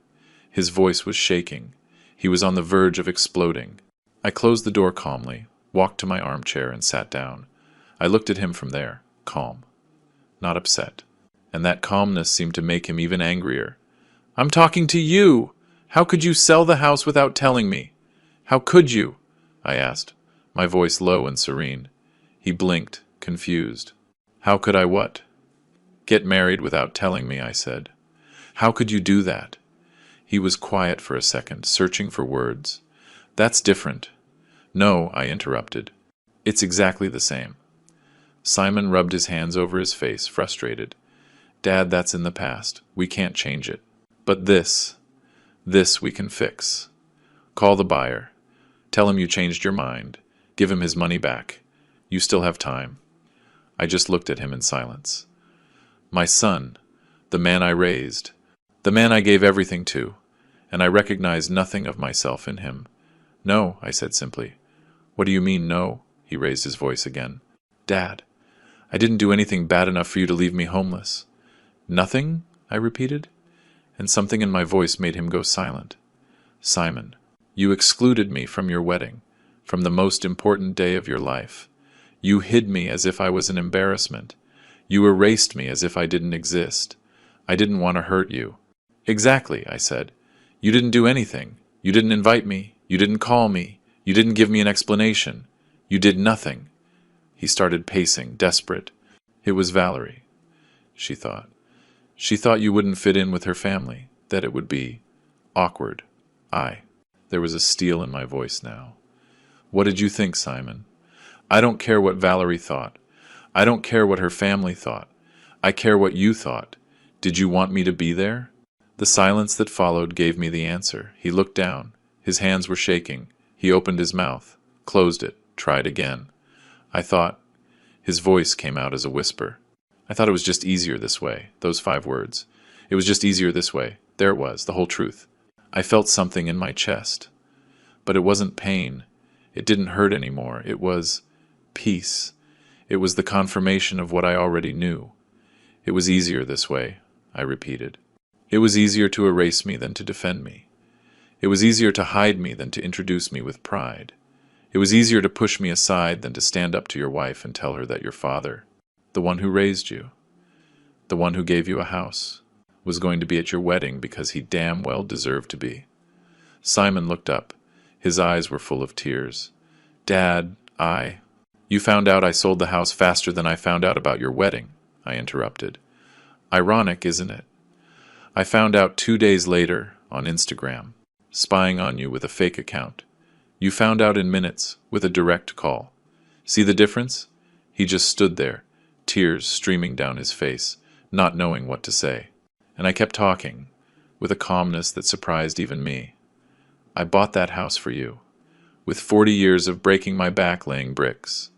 His voice was shaking. He was on the verge of exploding. I closed the door calmly, walked to my armchair, and sat down. I looked at him from there, calm, not upset, and that calmness seemed to make him even angrier. "I'm talking to you! How could you sell the house without telling me? How could you?" I asked, my voice low and serene. He blinked, confused. "How could I what?" "Get married without telling me," I said. "How could you do that?" He was quiet for a second, searching for words. "That's different." "No," I interrupted. "It's exactly the same." Simon rubbed his hands over his face, frustrated. "Dad, that's in the past. We can't change it. But this we can fix. Call the buyer. Tell him you changed your mind. Give him his money back. You still have time." I just looked at him in silence. My son, the man I raised, the man I gave everything to, and I recognized nothing of myself in him. "No," I said simply. "What do you mean, no?" He raised his voice again. "Dad, I didn't do anything bad enough for you to leave me homeless." "Nothing?" I repeated, and something in my voice made him go silent. "Simon, you excluded me from your wedding, from the most important day of your life. You hid me as if I was an embarrassment. You erased me as if I didn't exist. I didn't want to hurt you." "Exactly," I said. "You didn't do anything. You didn't invite me. You didn't call me. You didn't give me an explanation. You did nothing." He started pacing, desperate. "It was Valerie," she thought. "She thought you wouldn't fit in with her family, that it would be awkward." There was a steel in my voice now. "What did you think, Simon? I don't care what Valerie thought. I don't care what her family thought. I care what you thought. Did you want me to be there?" The silence that followed gave me the answer. He looked down. His hands were shaking. He opened his mouth, closed it, tried again. I thought, his voice came out as a whisper. I thought it was just easier this way, those 5 words. It was just easier this way. There it was, the whole truth. I felt something in my chest. But it wasn't pain. It didn't hurt anymore. It was peace. It was the confirmation of what I already knew. "It was easier this way," I repeated. "It was easier to erase me than to defend me. It was easier to hide me than to introduce me with pride. It was easier to push me aside than to stand up to your wife and tell her that your father, the one who raised you, the one who gave you a house, was going to be at your wedding because he damn well deserved to be." Simon looked up. His eyes were full of tears. "Dad, You found out I sold the house faster than I found out about your wedding," I interrupted. "Ironic, isn't it? I found out 2 days later on Instagram, spying on you with a fake account. You found out in minutes with a direct call. See the difference?" He just stood there, tears streaming down his face, not knowing what to say. And I kept talking, with a calmness that surprised even me. "I bought that house for you, with 40 years of breaking my back laying bricks,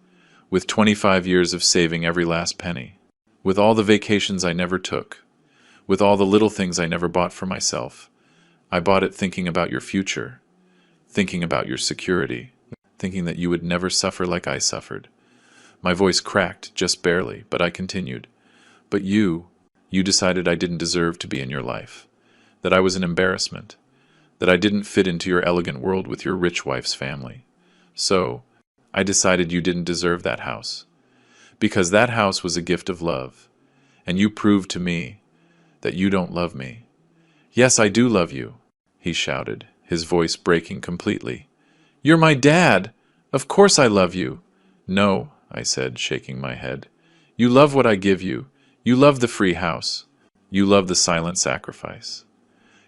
with 25 years of saving every last penny, with all the vacations I never took, with all the little things I never bought for myself. I bought it thinking about your future, thinking about your security, thinking that you would never suffer like I suffered." My voice cracked, just barely, but I continued. "But you decided I didn't deserve to be in your life, that I was an embarrassment, that I didn't fit into your elegant world with your rich wife's family. So, I decided you didn't deserve that house, because that house was a gift of love, and you proved to me that you don't love me." "Yes, I do love you," he shouted, his voice breaking completely. "You're my dad! Of course I love you!" "No," I said, shaking my head. "You love what I give you. You love the free house. You love the silent sacrifice.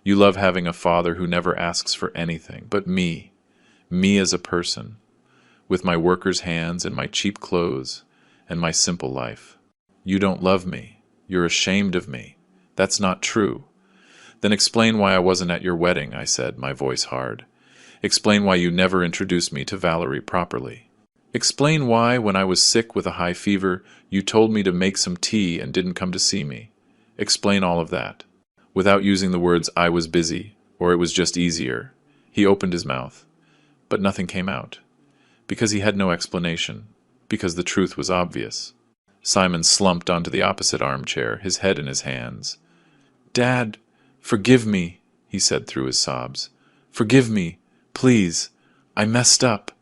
You love having a father who never asks for anything but me as a person, with my worker's hands and my cheap clothes and my simple life. You don't love me. You're ashamed of me. That's not true." "Then explain why I wasn't at your wedding," I said, my voice hard. "Explain why you never introduced me to Valerie properly. Explain why, when I was sick with a high fever, you told me to make some tea and didn't come to see me. Explain all of that." Without using the words "I was busy," or "it was just easier," he opened his mouth. But nothing came out. Because he had no explanation. Because the truth was obvious. Simon slumped onto the opposite armchair, his head in his hands. "Dad, forgive me," he said through his sobs. "Forgive me, please. I messed up.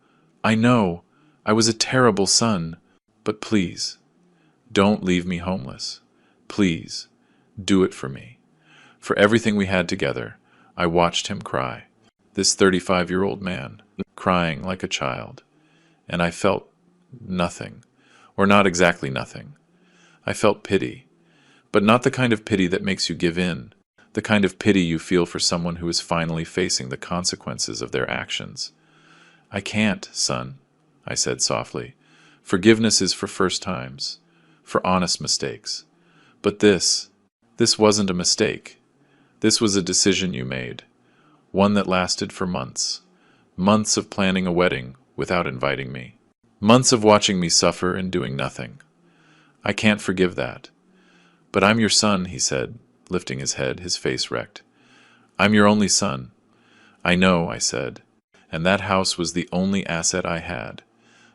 I know. I was a terrible son. But please, don't leave me homeless. Please, Do it for me. For everything we had together, I watched him cry. This 35-year-old man, crying like a child. And I felt nothing. Or not exactly nothing. I felt pity. But not the kind of pity that makes you give in. The kind of pity you feel for someone who is finally facing the consequences of their actions. I can't, son, I said softly. Forgiveness is for first times, for honest mistakes. But this wasn't a mistake. This was a decision you made, one that lasted for months. Months of planning a wedding without inviting me. Months of watching me suffer and doing nothing. I can't forgive that. But I'm your son, he said, lifting his head, his face wrecked. I'm your only son. I know, I said. And that house was the only asset I had.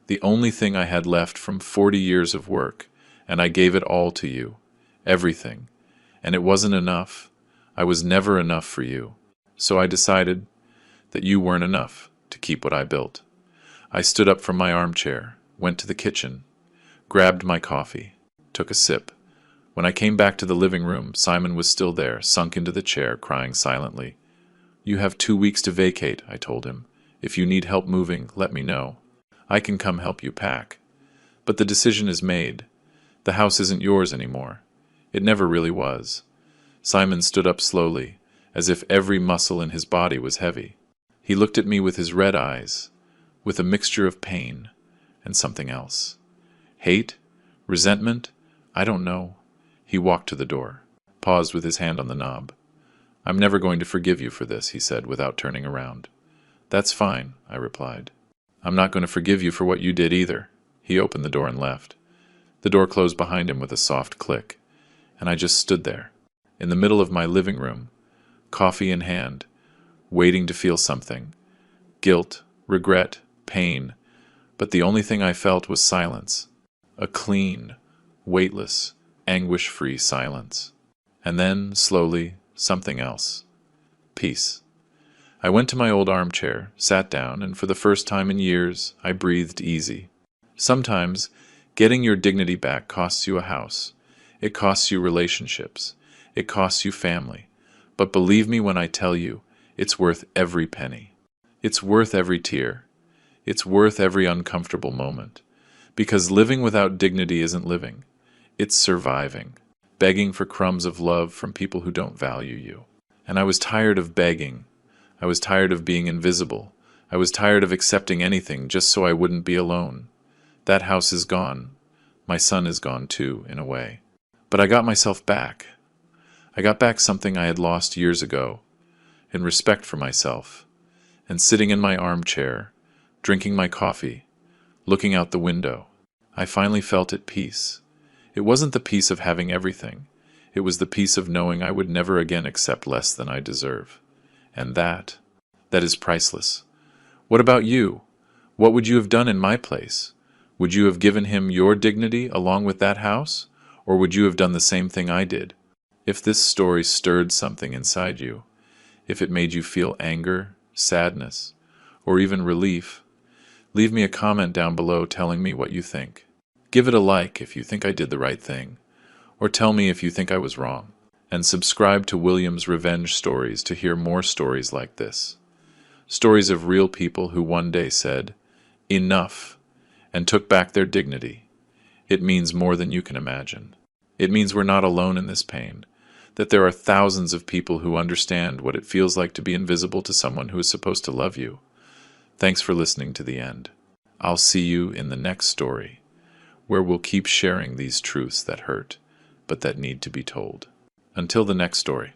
The only thing I had left from 40 years of work, and I gave it all to you. Everything. And it wasn't enough. I was never enough for you. So I decided that you weren't enough to keep what I built. I stood up from my armchair, went to the kitchen, grabbed my coffee, took a sip. When I came back to the living room, Simon was still there, sunk into the chair, crying silently. You have 2 weeks to vacate, I told him. If you need help moving, let me know. I can come help you pack. But the decision is made. The house isn't yours anymore. It never really was. Simon stood up slowly, as if every muscle in his body was heavy. He looked at me with his red eyes, with a mixture of pain and something else. Hate? Resentment? I don't know. He walked to the door, paused with his hand on the knob. I'm never going to forgive you for this, he said without turning around. That's fine, I replied. I'm not going to forgive you for what you did either. He opened the door and left. The door closed behind him with a soft click, and I just stood there, in the middle of my living room, coffee in hand, waiting to feel something. Guilt, regret, pain, but the only thing I felt was silence. A clean, weightless, anguish-free silence. And then, slowly, something else. Peace. I went to my old armchair, sat down, and for the first time in years, I breathed easy. Sometimes, getting your dignity back costs you a house. It costs you relationships. It costs you family. But believe me when I tell you, it's worth every penny. It's worth every tear. It's worth every uncomfortable moment. Because living without dignity isn't living. It's surviving. Begging for crumbs of love from people who don't value you. And I was tired of begging. I was tired of being invisible. I was tired of accepting anything just so I wouldn't be alone. That house is gone. My son is gone too, in a way. But I got myself back. I got back something I had lost years ago, in respect for myself. And sitting in my armchair, drinking my coffee, looking out the window, I finally felt at peace. It wasn't the peace of having everything. It was the peace of knowing I would never again accept less than I deserve. And that is priceless. What about you? What would you have done in my place? Would you have given him your dignity along with that house? Or would you have done the same thing I did? If this story stirred something inside you, if it made you feel anger, sadness, or even relief, leave me a comment down below telling me what you think. Give it a like if you think I did the right thing, or tell me if you think I was wrong. And subscribe to William's Revenge Stories to hear more stories like this. Stories of real people who one day said, "Enough," and took back their dignity. It means more than you can imagine. It means we're not alone in this pain, that there are thousands of people who understand what it feels like to be invisible to someone who is supposed to love you. Thanks for listening to the end. I'll see you in the next story, where we'll keep sharing these truths that hurt, but that need to be told. Until the next story.